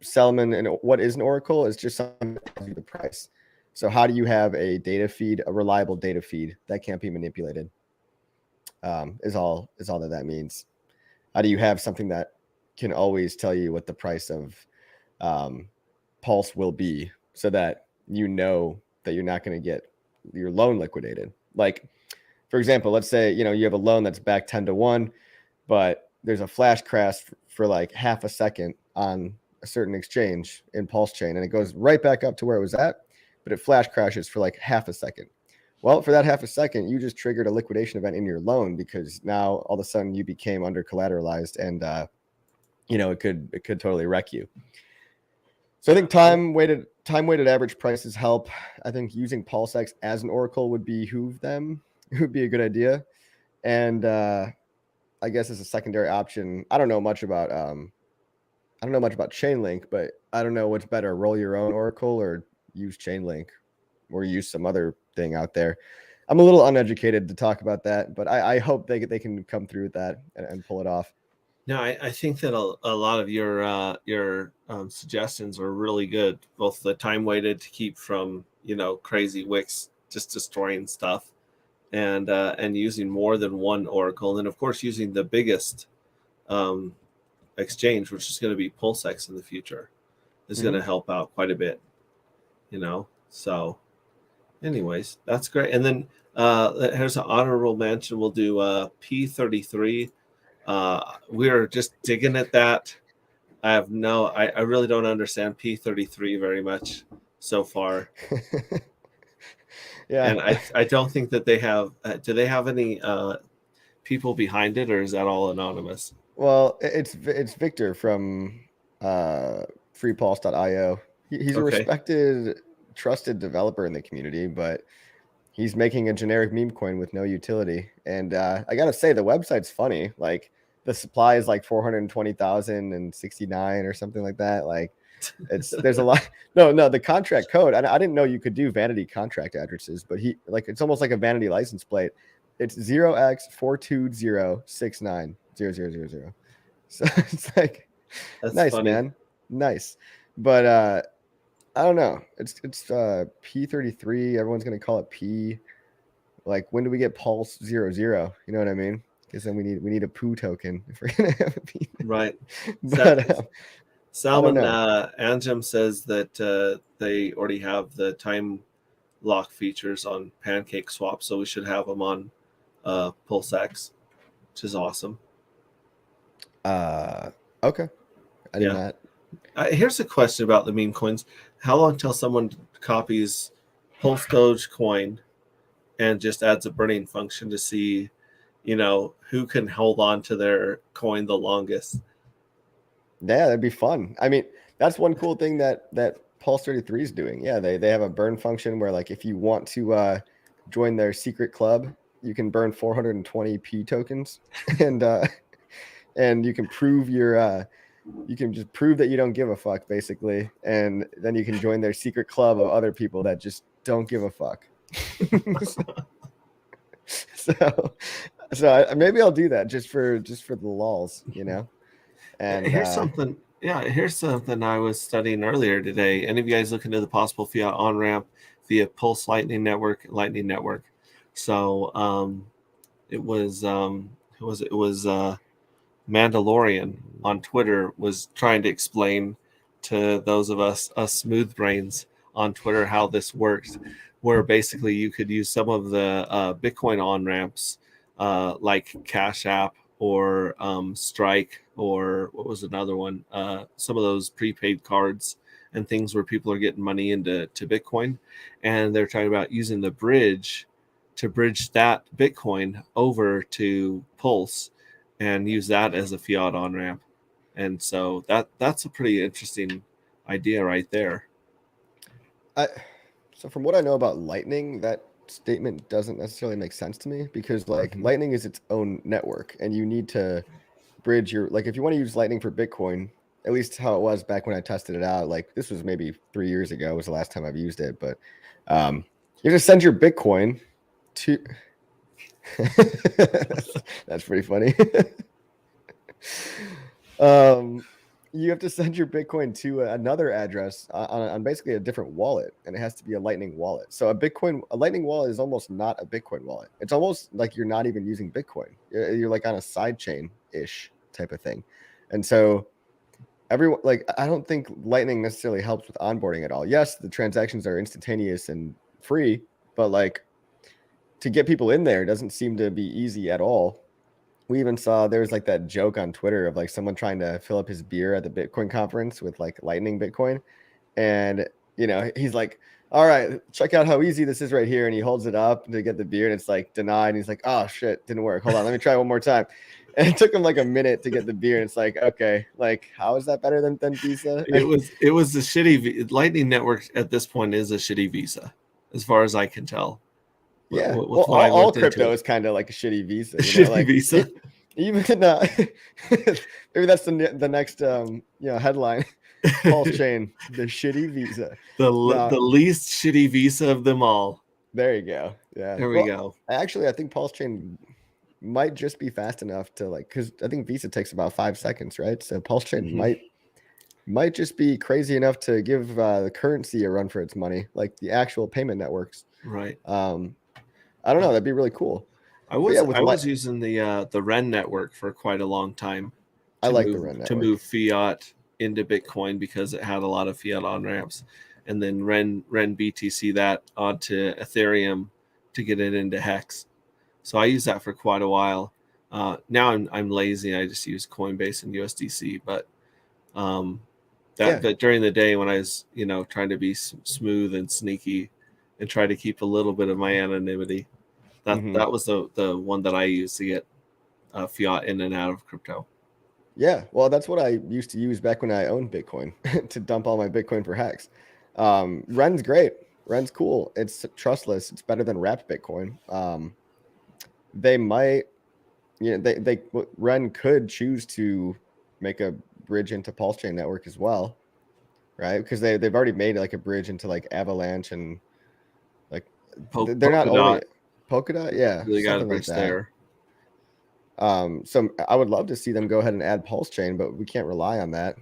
Selman, and what is an oracle is just something that tells you the price. So how do you have a data feed, a reliable data feed that can't be manipulated? Is all that means. How do you have something that can always tell you what the price of Pulse will be, so that you know that you're not going to get your loan liquidated? Like, for example, let's say you have a loan that's back 10-1, but there's a flash crash for like half a second on a certain exchange in Pulse chain, and it goes right back up to where it was at, but it flash crashes for like half a second. Well, for that half a second, you just triggered a liquidation event in your loan, because now all of a sudden you became under collateralized, and it could totally wreck you. So I think time weighted average prices help. I think using PulseX as an oracle would behoove them. It would be a good idea. And I guess as a secondary option, I don't know much about Chainlink, but I don't know what's better: roll your own oracle or use Chainlink, or use some other thing out there. I'm a little uneducated to talk about that, but I hope they can come through with that and pull it off. No, I think that a lot of your suggestions are really good. Both the time weighted to keep from crazy wicks just destroying stuff, and using more than one oracle, and of course using the biggest exchange, which is going to be PulseX in the future, is going to help out quite a bit. So, anyways, that's great. And then here's an honorable mention. We'll do P33. We're just digging at that. I really don't understand P33 very much so far. Yeah. And I don't think that they have, do they have any people behind it, or is that all anonymous? Well, it's Victor from freepulse.io. He's a respected, trusted developer in the community, but he's making a generic meme coin with no utility. And I gotta say, the website's funny. Like, the supply is like 420,069 or something like that. Like, there's a lot. No, the contract code. I didn't know you could do vanity contract addresses, but it's almost like a vanity license plate. It's 0x420690000. So it's like, That's nice, funny. man, nice. But I don't know. It's P33. Everyone's gonna call it P. Like, when do we get Pulse 00? You know what I mean? Because then we need a poo token if we're gonna have a P. Right. But Salman Anjum says that they already have the time lock features on Pancake Swap, so we should have them on PulseX, which is awesome. Okay. I did not. Here's a question about the meme coins. How long till someone copies Pulse Dogecoin and just adds a burning function to see, who can hold on to their coin the longest? Yeah, that'd be fun. I mean, that's one cool thing that Pulse 33 is doing. Yeah, they have a burn function where, like, if you want to join their secret club, you can burn 420 P tokens, and you can prove you can just prove that you don't give a fuck, basically, and then you can join their secret club of other people that just don't give a fuck. so maybe I'll do that just for the lols, And here's something. Yeah, here's something I was studying earlier today. Any of you guys look into the possible fiat on ramp via Pulse Lightning Network? So it was Mandalorian on Twitter was trying to explain to those of us smooth brains on Twitter how this works, where basically you could use some of the Bitcoin on ramps like Cash App or Strike, or what was another one? Some of those prepaid cards and things where people are getting money into Bitcoin, and they're talking about using the bridge to bridge that Bitcoin over to Pulse and use that as a fiat on ramp. And so that's a pretty interesting idea right there. So from what I know about Lightning, that statement doesn't necessarily make sense to me because like Lightning is its own network and you need to bridge your, like if you want to use Lightning for Bitcoin, at least how it was back when I tested it out, like this was maybe 3 years ago was the last time I've used it, but you just send your Bitcoin to that's pretty funny. You have to send your Bitcoin to another address on basically a different wallet, and it has to be a Lightning wallet. So a Lightning wallet is almost not a Bitcoin wallet. It's almost like you're not even using Bitcoin. You're like on a side chain ish type of thing. And so everyone, like, I don't think Lightning necessarily helps with onboarding at all. Yes, the transactions are instantaneous and free, but like to get people in there doesn't seem to be easy at all. We even saw there was like that joke on Twitter of like someone trying to fill up his beer at the Bitcoin conference with like Lightning Bitcoin. And, you know, he's like, all right, check out how easy this is right here. And he holds it up to get the beer and it's like denied. And he's like, oh shit, didn't work. Hold on, let me try one more time. And it took him like a minute to get the beer. And it's like, okay, like how is that better than Visa? It was the shitty Lightning Network at this point is a shitty Visa, as far as I can tell. Yeah, well, all crypto is kind of like a shitty Visa. You know? Shitty Visa. Even maybe that's the next headline. Pulse chain, the shitty Visa. The least shitty Visa of them all. There you go. Yeah. There we go. Actually, I think Pulse chain might just be fast enough to like, because I think Visa takes about 5 seconds, right? So Pulse chain might just be crazy enough to give the currency a run for its money, like the actual payment networks. Right. I don't know. That'd be really cool. I was using the Ren network for quite a long time. I like the Ren network to move fiat into Bitcoin because it had a lot of fiat on ramps, and then Ren BTC that onto Ethereum to get it into Hex. So I used that for quite a while. Now I'm lazy. I just use Coinbase and USDC. But but during the day when I was trying to be smooth and sneaky and try to keep a little bit of my anonymity, that was the one that I used to get fiat in and out of crypto. Yeah, well, that's what I used to use back when I owned Bitcoin to dump all my Bitcoin for Hex. Ren's great. Ren's cool. It's trustless. It's better than wrapped Bitcoin. They might, Ren could choose to make a bridge into Pulse Chain Network as well, right? Because they've already made like a bridge into like Avalanche and like they're not only Polkadot, yeah, really got a bridge like there. So I would love to see them go ahead and add Pulse Chain, but we can't rely on that.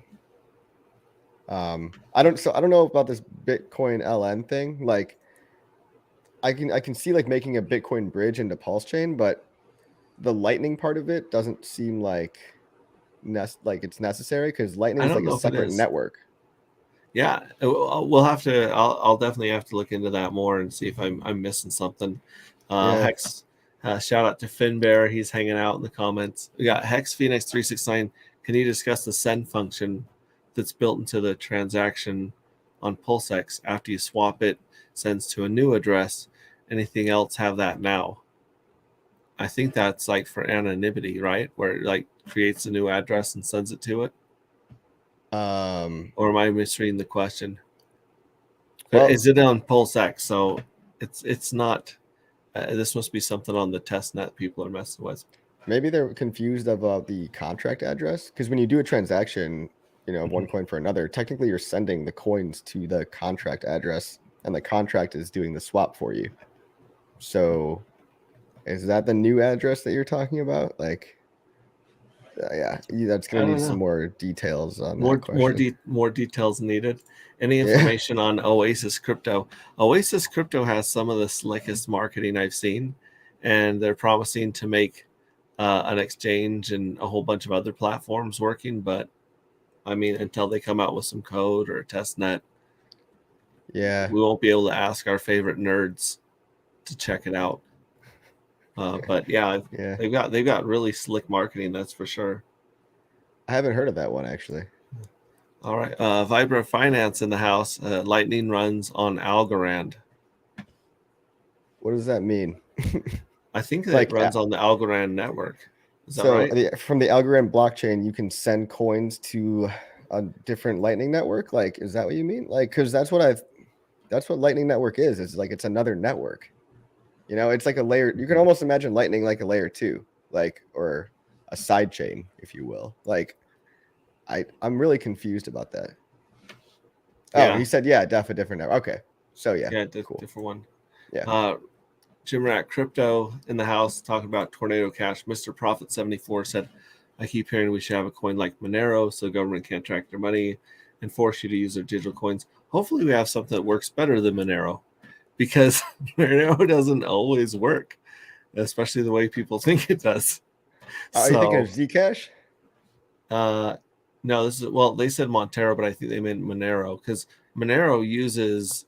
I don't know about this Bitcoin LN thing. Like, I can see like making a Bitcoin bridge into Pulse Chain, but the Lightning part of it doesn't seem like it's necessary because Lightning is like a separate network. Yeah, we'll have to. I'll definitely have to look into that more and see if I'm missing something. Hex, shout out to Finbear. He's hanging out in the comments. We got Hex Phoenix 369. Can you discuss the send function that's built into the transaction on PulseX after you swap it? Sends to a new address. Anything else have that now? I think that's like for anonymity, right? Where it like creates a new address and sends it to it. Or am I misreading the question? Well, is it on PulseX? So it's not. This must be something on the testnet people are messing with. Maybe they're confused about the contract address because when you do a transaction, one coin for another, technically you're sending the coins to the contract address, and the contract is doing the swap for you. So, is that the new address that you're talking about? Like, that's going to need some more details on that question. More details needed. Any information on Oasis Crypto? Oasis Crypto has some of the slickest marketing I've seen, and they're promising to make an exchange and a whole bunch of other platforms working. But I mean, until they come out with some code or a test net, we won't be able to ask our favorite nerds to check it out. But they've got really slick marketing, that's for sure. I haven't heard of that one actually. All right, Vibra Finance in the house. Lightning runs on Algorand. What does that mean? I think that it runs on the Algorand network. Is that right? From the Algorand blockchain, you can send coins to a different Lightning network. Like, is that what you mean? Like, because that's what Lightning Network is. It's like it's another network. You know, it's like a layer. You can almost imagine Lightning like a layer 2, like, or a side chain, if you will. Like, I'm really confused about that. Oh, Yeah, he said, yeah, def a different network. Okay. So yeah, cool. different one. Yeah. Jim Rat Crypto in the house talking about Tornado Cash. Mr. Profit 74 said, I keep hearing we should have a coin like Monero so government can't track their money and force you to use their digital coins. Hopefully we have something that works better than Monero, because Monero doesn't always work, especially the way people think it does. Oh, you thinking of Zcash? No, this is, well, they said Montero, but I think they meant Monero, because Monero uses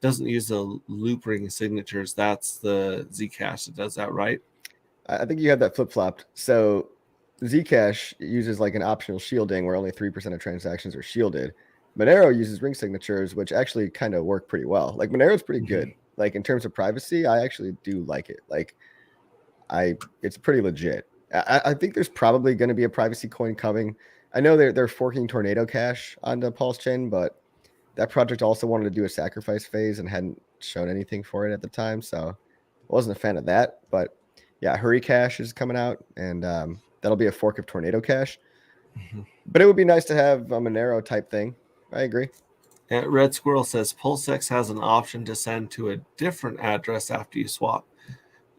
doesn't use the loop ring signatures. That's the Zcash that does that, right? I think you have that flip flopped. So Zcash uses like an optional shielding where only 3% of transactions are shielded. Monero uses ring signatures, which actually kind of work pretty well. Like Monero's pretty good. Like in terms of privacy, I actually do like it. Like it's pretty legit. I think there's probably going to be a privacy coin coming. I know they're forking Tornado Cash onto Pulse Chain, but that project also wanted to do a sacrifice phase and hadn't shown anything for it at the time. So I wasn't a fan of that. But yeah, Hurry Cash is coming out, and that'll be a fork of Tornado Cash. But it would be nice to have a Monero type thing. I agree. Red Squirrel says PulseX has an option to send to a different address after you swap.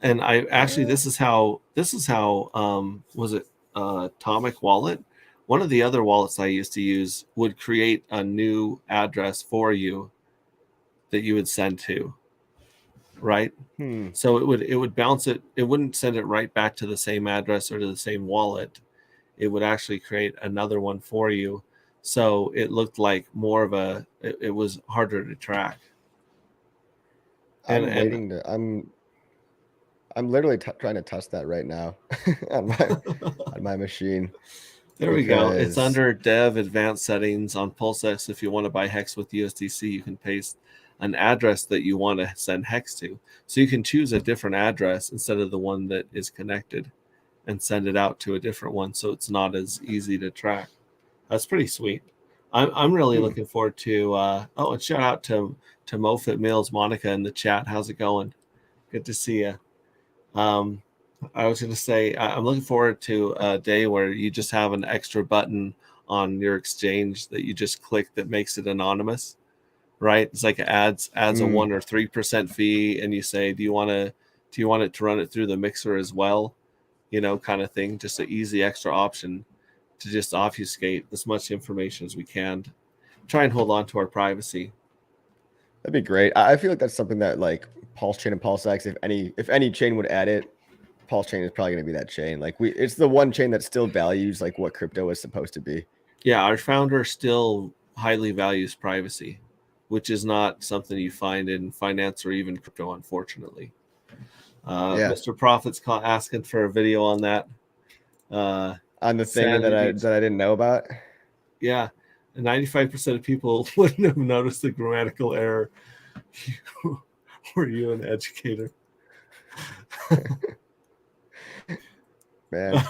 And I actually, this is how was it Atomic Wallet? One of the other wallets I used to use would create a new address for you that you would send to, right? So it would bounce it. It wouldn't send it right back to the same address or to the same wallet. It would actually create another one for you. So it looked like more of it was harder to track. I'm literally trying to test that right now on my machine. There we go. It's under Dev Advanced Settings on PulseX. If you want to buy Hex with USDC, you can paste an address that you want to send Hex to. So you can choose a different address instead of the one that is connected and send it out to a different one, so it's not as easy to track. That's pretty sweet. I'm really looking forward to and shout out to Mofit Mills, Monica in the chat. How's it going? Good to see you. I was going to say, I'm looking forward to a day where you just have an extra button on your exchange that you just click that makes it anonymous, right? It's like it adds a 1 or 3% fee, and you say, do you want it to run it through the mixer as well? You know, kind of thing. Just an easy extra option to just obfuscate as much information as we can. Try and hold on to our privacy. That'd be great. I feel like that's something that like Pulse Chain and PulseX, if any chain would add it, Pulse Chain is probably going to be that chain. Like it's the one chain that still values like what crypto is supposed to be. Yeah, our founder still highly values privacy, which is not something you find in finance or even crypto, unfortunately. Mr. Profit's asking for a video on that. On the thing that I didn't know about. Yeah, 95% of people wouldn't have noticed the grammatical error. Were you an educator? Man.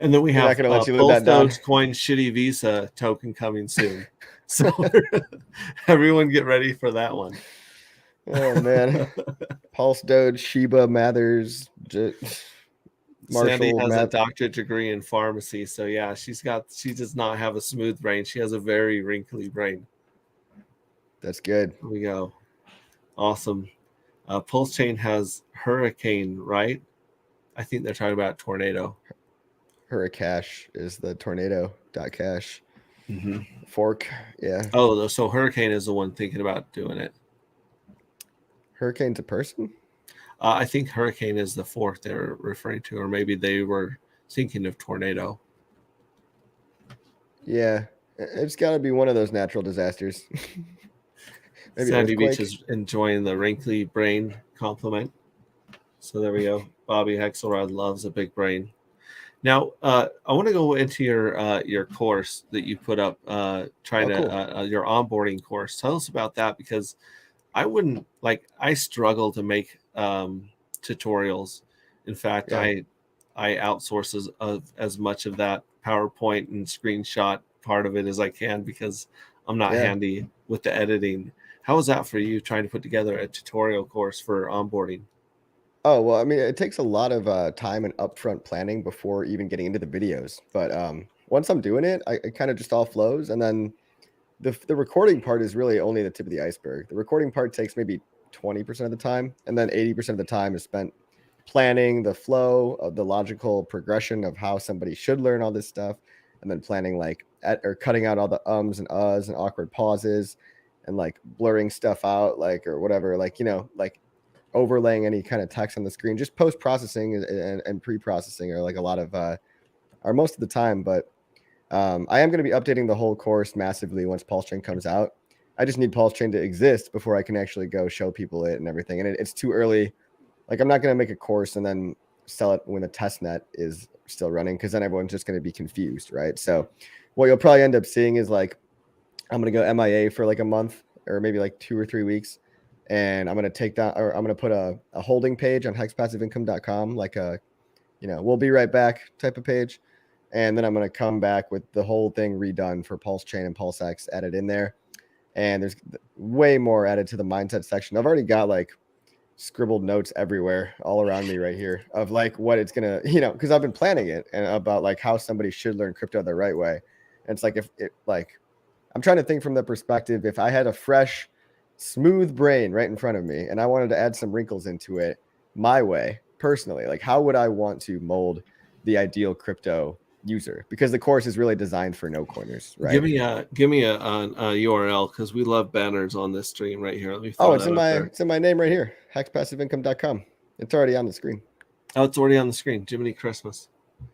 And then we have Dogecoin shitty Visa token coming soon. So everyone get ready for that one. Oh man. Pulse Doge, Shiba, Mathers, Sandy has a doctorate degree in pharmacy, so yeah, she does not have a smooth brain. She has a very wrinkly brain. That's good. There we go. Awesome. Pulse Chain has Hurricane, right? I think they're talking about Tornado. Hurricash is the tornado.cash fork. Yeah. Oh, so Hurricane is the one thinking about doing it. Hurricane's a person? I think Hurricane is the fork they're referring to, or maybe they were thinking of Tornado. Yeah, it's got to be one of those natural disasters. Maybe Sandy Beach is enjoying the wrinkly brain compliment. So there we go. Bobby Hexelrod loves a big brain. Now, I want to go into your course that you put up, your onboarding course. Tell us about that, because I struggle to make tutorials. In fact, I outsource as much of that PowerPoint and screenshot part of it as I can, because I'm not handy with the editing. How was that for you trying to put together a tutorial course for onboarding? Oh, well, I mean, it takes a lot of time and upfront planning before even getting into the videos. But once I'm doing it, it kind of just all flows. And then the recording part is really only the tip of the iceberg. The recording part takes maybe 20% of the time, and then 80% of the time is spent planning the flow of the logical progression of how somebody should learn all this stuff, and then planning or cutting out all the ums and uhs and awkward pauses, and like blurring stuff out, like, or whatever, like, like overlaying any kind of text on the screen. Just post processing and pre-processing are like a lot of are most of the time. But I am going to be updating the whole course massively once Pulse Chain comes out. I just need Pulse Chain to exist before I can actually go show people it and everything. And it's too early. Like, I'm not going to make a course and then sell it when the test net is still running, because then everyone's just going to be confused, right? So what you'll probably end up seeing is like, I'm going to go MIA for like a month or maybe like 2 or 3 weeks. And I'm going to take down, or I'm going to put a holding page on hexpassiveincome.com, like a, we'll be right back type of page. And then I'm going to come back with the whole thing redone for Pulse Chain and PulseX added in there. And there's way more added to the mindset section. I've already got like scribbled notes everywhere all around me right here of like what it's going to, because I've been planning it and about like how somebody should learn crypto the right way. And it's like, I'm trying to think from the perspective, if I had a fresh, smooth brain right in front of me and I wanted to add some wrinkles into it my way personally, like how would I want to mold the ideal crypto user? Because the course is really designed for no coiners, right? Give me a URL, because we love banners on this stream right here. Let me it's in my name right here, hexpassiveincome.com. It's already on the screen. Oh, it's already on the screen. Jiminy Christmas.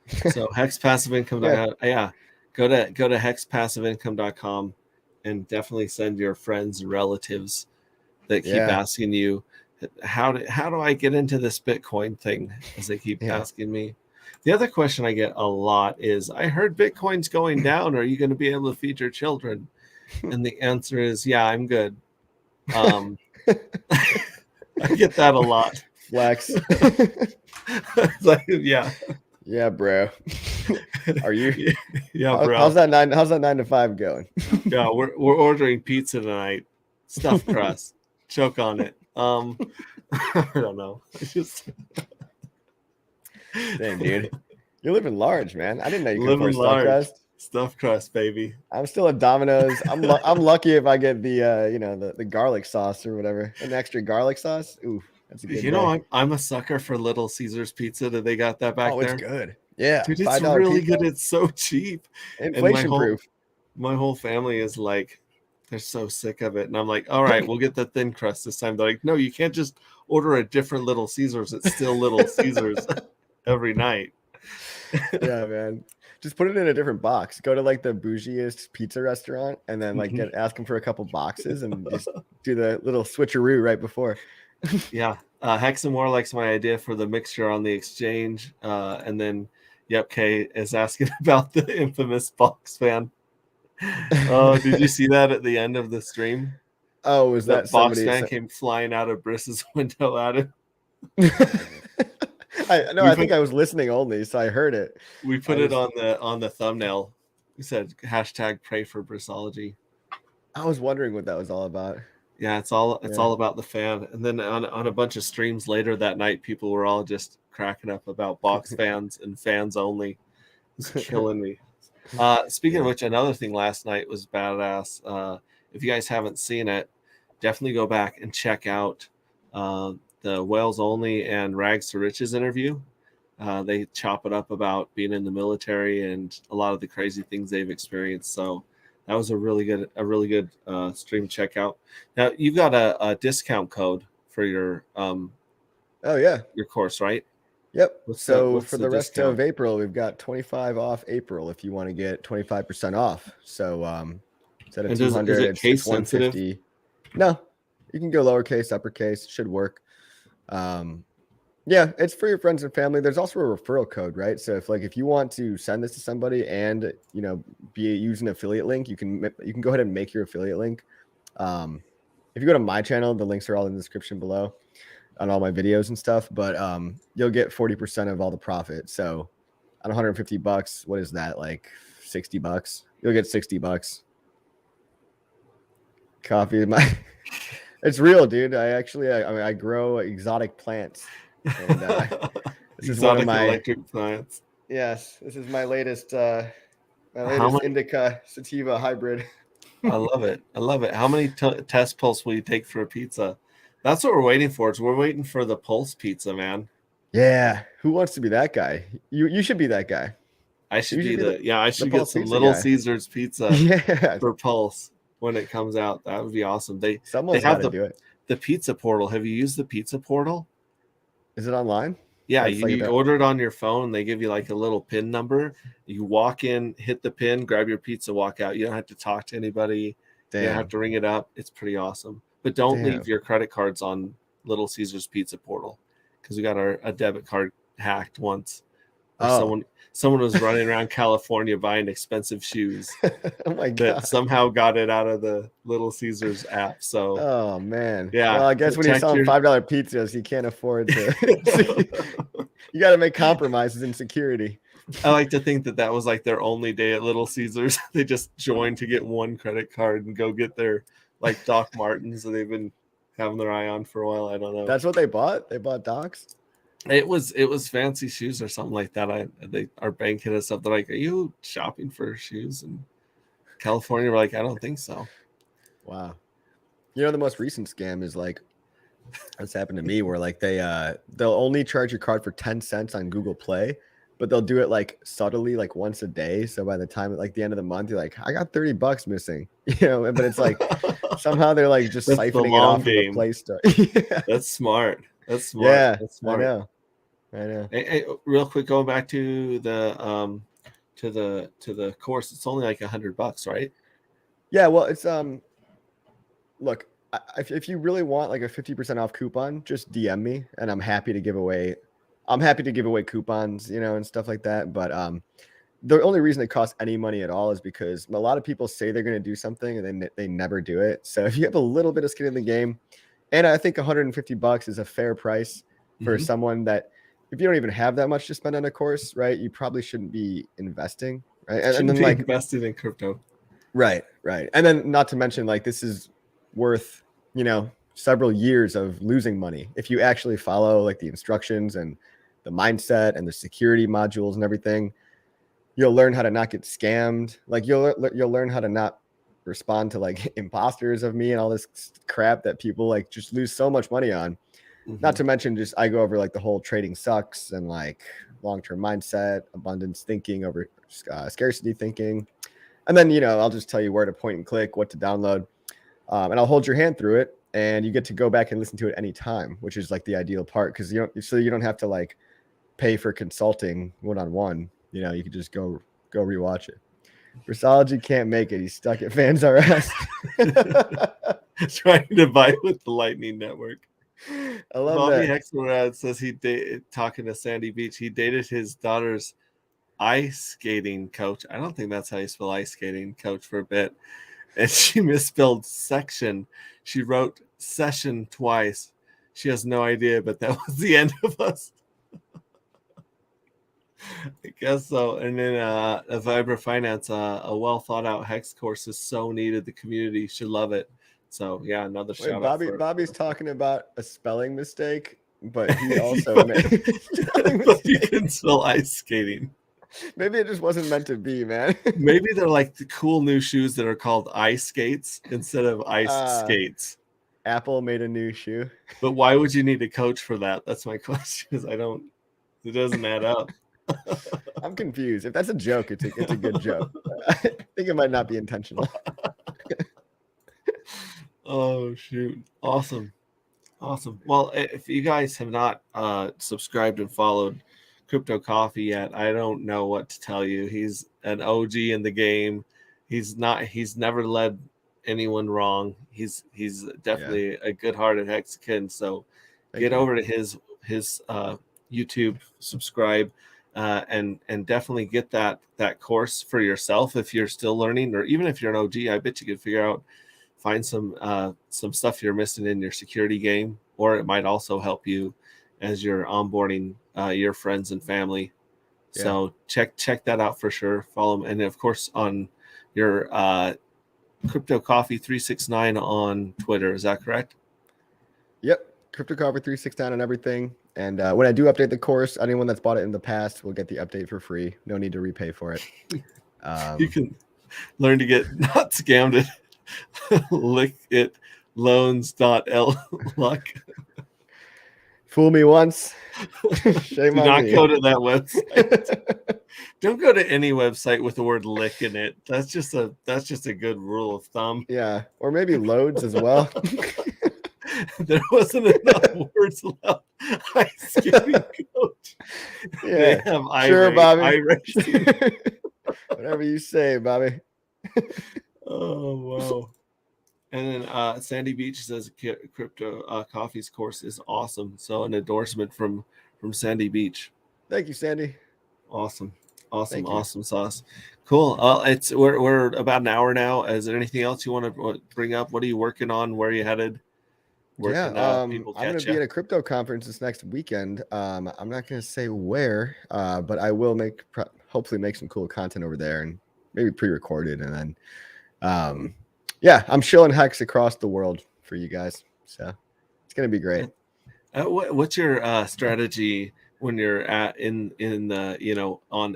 So hexpassiveincome.com. Yeah. Go to hexpassiveincome.com and definitely send your friends and relatives that keep asking you, how do I get into this Bitcoin thing, as they keep asking me. The other question I get a lot is, I heard Bitcoin's going down. Are you going to be able to feed your children? And the answer is, yeah, I'm good. I get that a lot. Flex. Like, yeah. Yeah, bro. Are you? Yeah, bro. How's that 9 to 5 going? Yeah, we're ordering pizza tonight. Stuffed crust. Choke on it. I don't know. Damn, dude. You're living large, man. I didn't know you could living afford stuffed crust. Stuffed crust, baby. I'm still at Domino's. I'm lucky if I get the the garlic sauce or whatever, an extra garlic sauce. Ooh, that's a good. I'm a sucker for Little Caesars pizza. That they got that back there. Oh, it's good. Yeah, dude, it's really good. It's so cheap, inflation proof. My whole family is like, they're so sick of it, and I'm like, all right, we'll get the thin crust this time. They're like, no, you can't just order a different Little Caesars. It's still Little Caesars every night. Yeah, man. Just put it in a different box. Go to like the bougiest pizza restaurant and then like ask them for a couple boxes and just do the little switcheroo right before. Yeah. Hexamore likes my idea for the mixture on the exchange. And then Yep K is asking about the infamous box fan. Oh, did you see that at the end of the stream? Oh, was that box fan came flying out of Briss's window at him? I think I was listening only, so I heard it. We put it on the thumbnail. We said hashtag pray for Brissology. I was wondering what that was all about. Yeah, it's all about the fan. And then on a bunch of streams later that night, people were all just cracking up about box fans and fans only. It's killing me. Speaking of which, another thing last night was badass. If you guys haven't seen it, definitely go back and check out the Whales Only and Rags to Riches interview. They chop it up about being in the military and a lot of the crazy things they've experienced. So that was a really good stream checkout. Now you've got a discount code for your your course, right? Yep. So for the rest of April, we've got 25 off April if you want to get 25% off. So instead of 200, it's case 150. No, you can go lowercase, uppercase, should work. Yeah, it's for your friends and family. There's also a referral code, right? So if you want to send this to somebody and use an affiliate link, you can go ahead and make your affiliate link. If you go to my channel, the links are all in the description below on all my videos and stuff. But you'll get 40% of all the profit. So on $150, what is that, like $60? You'll get $60. Coffee, It's real, dude. I mean, I grow exotic plants, and this is one of Exotic my electric plants. yes. This is my How latest many? indica sativa hybrid. I love it. I love it. How many test pulse will you take for a pizza? That's what we're waiting for. We're waiting for the pulse pizza, man. Yeah, who wants to be that guy? You should be that guy. I should You should be be I the should get pulse some pizza Little guy. Caesars pizza Yeah, for pulse when it comes out. That would be awesome. They someone's got have to do it. the pizza portal. Have you used the pizza portal? Is it online? Yeah, That's like you the order it on your phone. They give you like a little pin number. You walk in, hit the pin, grab your pizza, walk out. You don't have to talk to anybody. You don't have damn, to ring it up. It's pretty awesome. But don't leave damn. your credit cards on Little Caesars Pizza Portal because we got a debit card hacked once. Or Oh, someone was running around California buying expensive shoes oh my that god. somehow got it out of the Little Caesars app. So Oh man. yeah, Well, I guess when you're protect selling your $5 pizzas, you can't afford to. You got to make compromises in security. I like to think that was like their only day at Little Caesars. They just joined to get one credit card and go get their like Doc Martens that they've been having their eye on for a while. I don't know. That's what they bought. They bought Docs. It was fancy shoes or something like that. Our bank hit us up. They're like, "Are you shopping for shoes in California?" We're like, "I don't think so." Wow. You know, the most recent scam is like that's happened to me where like they'll only charge your card for 10 cents on Google Play, but they'll do it like subtly, like once a day. So by the time at like the end of the month, you're like, I got $30 missing, you know, but it's like somehow they're like just That's the siphoning it long off of the game. Play Store. Yeah. That's smart. That's smart. Yeah, That's smart. I know. Hey, real quick, going back to the course, it's only like $100, right? Yeah, well, it's look, if you really want like a 50% off coupon, just DM me and I'm happy to give away coupons, you know, and stuff like that. But the only reason it costs any money at all is because a lot of people say they're going to do something and then they never do it. So if you have a little bit of skin in the game, and I think $150 is a fair price for someone that if you don't even have that much to spend on a course, right? You probably shouldn't be investing, right? And then like invested in crypto. Right. And then not to mention like this is worth, you know, several years of losing money if you actually follow like the instructions and the mindset and the security modules and everything. You'll learn how to not get scammed. Like you'll learn how to not respond to like imposters of me and all this crap that people like just lose so much money on. Not to mention just I go over like the whole trading sucks and like long-term mindset, abundance thinking over scarcity thinking. And then, you know, I'll just tell you where to point and click, what to download. And I'll hold your hand through it and you get to go back and listen to it anytime, which is like the ideal part. Cause you don't have to like pay for consulting one-on-one, you know, you can just go rewatch it. Versology can't make it. He's stuck at Fans R Us. Trying to buy with the Lightning Network. I love Bobby that. Hexicans says talking to Sandy Beach, he dated his daughter's ice skating coach. I don't think that's how you spell ice skating coach for a bit. And she misspelled section. She wrote session twice. She has no idea, but that was the end of us. I guess so. And then a Vibra Finance, a well thought out hex course is so needed. The community should love it. So yeah, another shout out. Bobby's talking about a spelling mistake, but he also made but you can spell ice skating. Maybe it just wasn't meant to be, man. Maybe they're like the cool new shoes that are called ice skates instead of ice skates. Apple made a new shoe. But why would you need a coach for that? That's my question. It doesn't add up. I'm confused. If that's a joke, it's a good joke. I think it might not be intentional. Oh shoot. Awesome. Well, if you guys have not subscribed and followed Crypto Coffee yet, I don't know what to tell you. He's an OG in the game. He's never led anyone wrong. He's definitely a good-hearted Hexican. So get over to his YouTube, subscribe, and definitely get that course for yourself if you're still learning, or even if you're an OG. I bet you could find some stuff you're missing in your security game, or it might also help you as you're onboarding your friends and family. Yeah. So check that out for sure. Follow them, and of course on your Crypto Coffee 369 on Twitter. Is that correct? Yep. Cryptocarver 369 on everything. And when I do update the course, anyone that's bought it in the past will get the update for free. No need to repay for it. You can learn to get not scammed at lickitloans.luck. Fool me once. Shame Do on not me. go to that website. Don't go to any website with the word lick in it. That's just a good rule of thumb. Yeah. Or maybe loads as well. There wasn't enough words left. Ice skating coach. Yeah. They have sure, Bobby. iRacing. Whatever you say, Bobby. Oh wow. And then Sandy Beach says crypto coffee's course is awesome. So an endorsement from Sandy Beach. Thank you, Sandy. Awesome sauce. Cool. We're about an hour now. Is there anything else you want to bring up? What are you working on? Where are you headed? Where can people catch I'm going to be at a crypto conference this next weekend. I'm not going to say where, but I will hopefully make some cool content over there and maybe pre-recorded. And then, I'm shilling Hex across the world for you guys. So it's going to be great. What's your strategy when you're on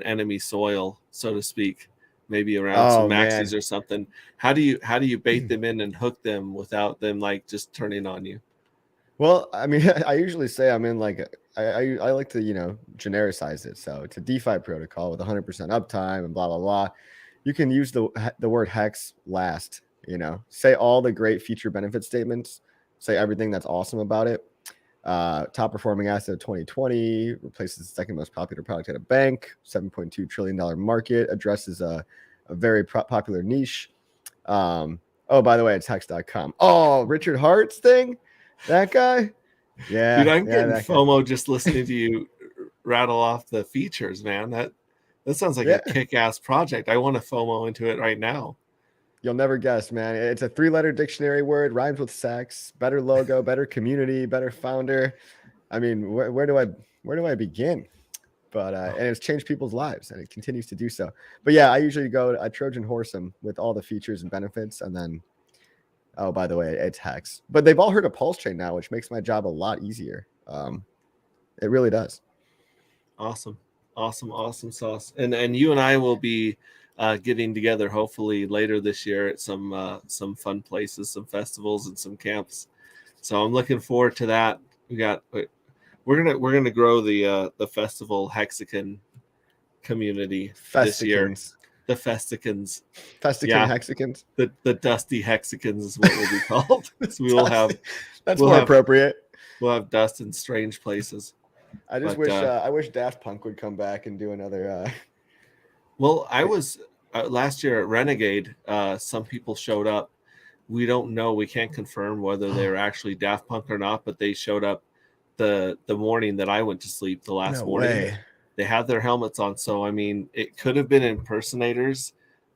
enemy soil, so to speak? Maybe around some maxis or something. How do you bait them in and hook them without them like just turning on you? Well, I mean, I usually say I'm in like I like to genericize it. So it's a DeFi protocol with 100% uptime and blah blah blah. You can use the word hex last. Say all the great feature benefit statements. Say everything that's awesome about it. Top performing asset of 2020, replaces the second most popular product at a bank, $7.2 trillion market, addresses a very popular niche. By the way, it's hex.com. Oh, Richard Hart's thing? That guy? Yeah. Dude, I'm getting FOMO just listening to you rattle off the features, man. That sounds like a kick-ass project. I want to FOMO into it right now. You'll never guess, man. It's a 3-letter dictionary word, rhymes with sex, better logo, better community, better founder. I mean, where do I begin? But and it's changed people's lives, and it continues to do so. But yeah, I usually I Trojan horse them with all the features and benefits, and then by the way, it's Hex. But they've all heard of Pulse Chain now, which makes my job a lot easier. It really does. Awesome sauce. And you and I will be getting together hopefully later this year at some fun places, some festivals and some camps. So I'm looking forward to that. We're gonna grow the festival Hexican community this year. The Festicans. Hexicans. The Dusty Hexicans is what we'll be called. So we will have appropriate. We'll have dust in strange places. I wish Daft Punk would come back and do another Well, I was last year at Renegade, some people showed up. We don't know, we can't confirm whether they were actually Daft Punk or not, but they showed up the morning that I went to sleep the last morning. Way. They had their helmets on, so I mean, it could have been impersonators.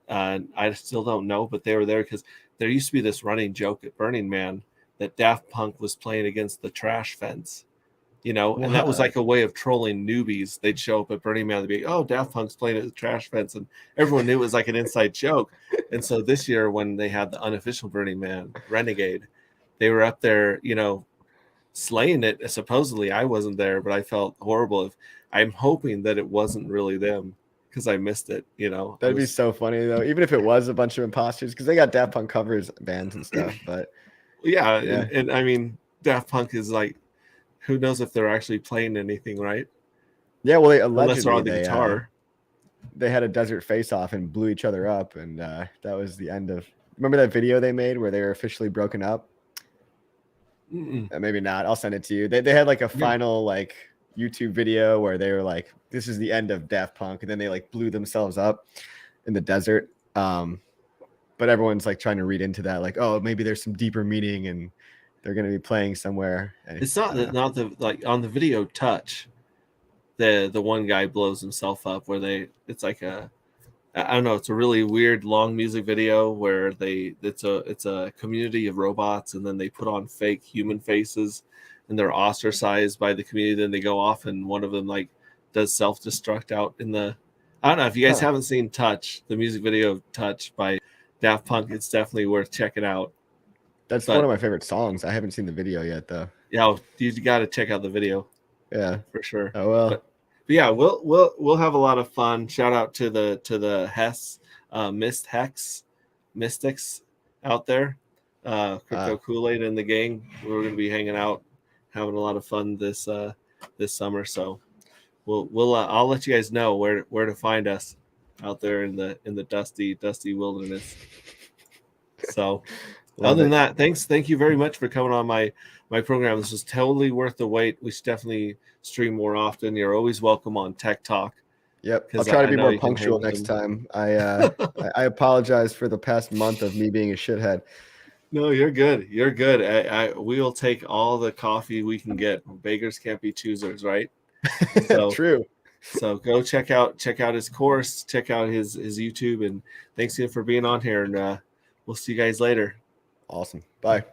I still don't know, but they were there because there used to be this running joke at Burning Man that Daft Punk was playing against the trash fence, and that was like a way of trolling newbies. They'd show up at Burning Man, they'd be, "Oh, Daft Punk's playing at the trash fence," and everyone knew it was like an inside joke. And so this year, when they had the unofficial Burning Man Renegade, they were up there, slaying it. Supposedly, I wasn't there, but I felt horrible. I'm hoping that it wasn't really them because I missed it. That'd be so funny though, even if it was a bunch of imposters, because they got Daft Punk covers bands and stuff. But yeah. And I mean, Daft Punk is like, who knows if they're actually playing anything, right? Yeah, well, unless they're on the guitar. They had a desert face-off and blew each other up, and that was the end of. Remember that video they made where they were officially broken up? Maybe not. I'll send it to you. They had like a final like YouTube video where they were like, "This is the end of Daft Punk," and then they like blew themselves up in the desert. But everyone's like trying to read into that, like, "Oh, maybe there's some deeper meaning and they're going to be playing somewhere." And it's not the like on the video Touch. The one guy blows himself up where it's like I don't know, it's a really weird long music video where it's a community of robots, and then they put on fake human faces and they're ostracized by the community. Then they go off and one of them like does self-destruct out in the, I don't know if you guys haven't seen Touch, the music video of Touch by Daft Punk. It's definitely worth checking out. That's one of my favorite songs. I haven't seen the video yet though. Yeah, you got to check out the video Yeah. for sure. Oh well. But yeah, we'll have a lot of fun. Shout out to the mystics out there, Crypto Kool-Aid and the gang. We're going to be hanging out, having a lot of fun this summer. So we'll I'll let you guys know where to find us out there in the dusty wilderness. So other than that, thank you very much for coming on my program. This was totally worth the wait. We should definitely stream more often. You're always welcome on Tech Talk. Yep, I'll try to be more punctual next time. I apologize for the past month of me being a shithead. No, you're good. You're good. We will take all the coffee we can get. Beggars can't be choosers, right? So, true. So go check out his course, check out his YouTube, and thanks again for being on here. And we'll see you guys later. Awesome. Bye.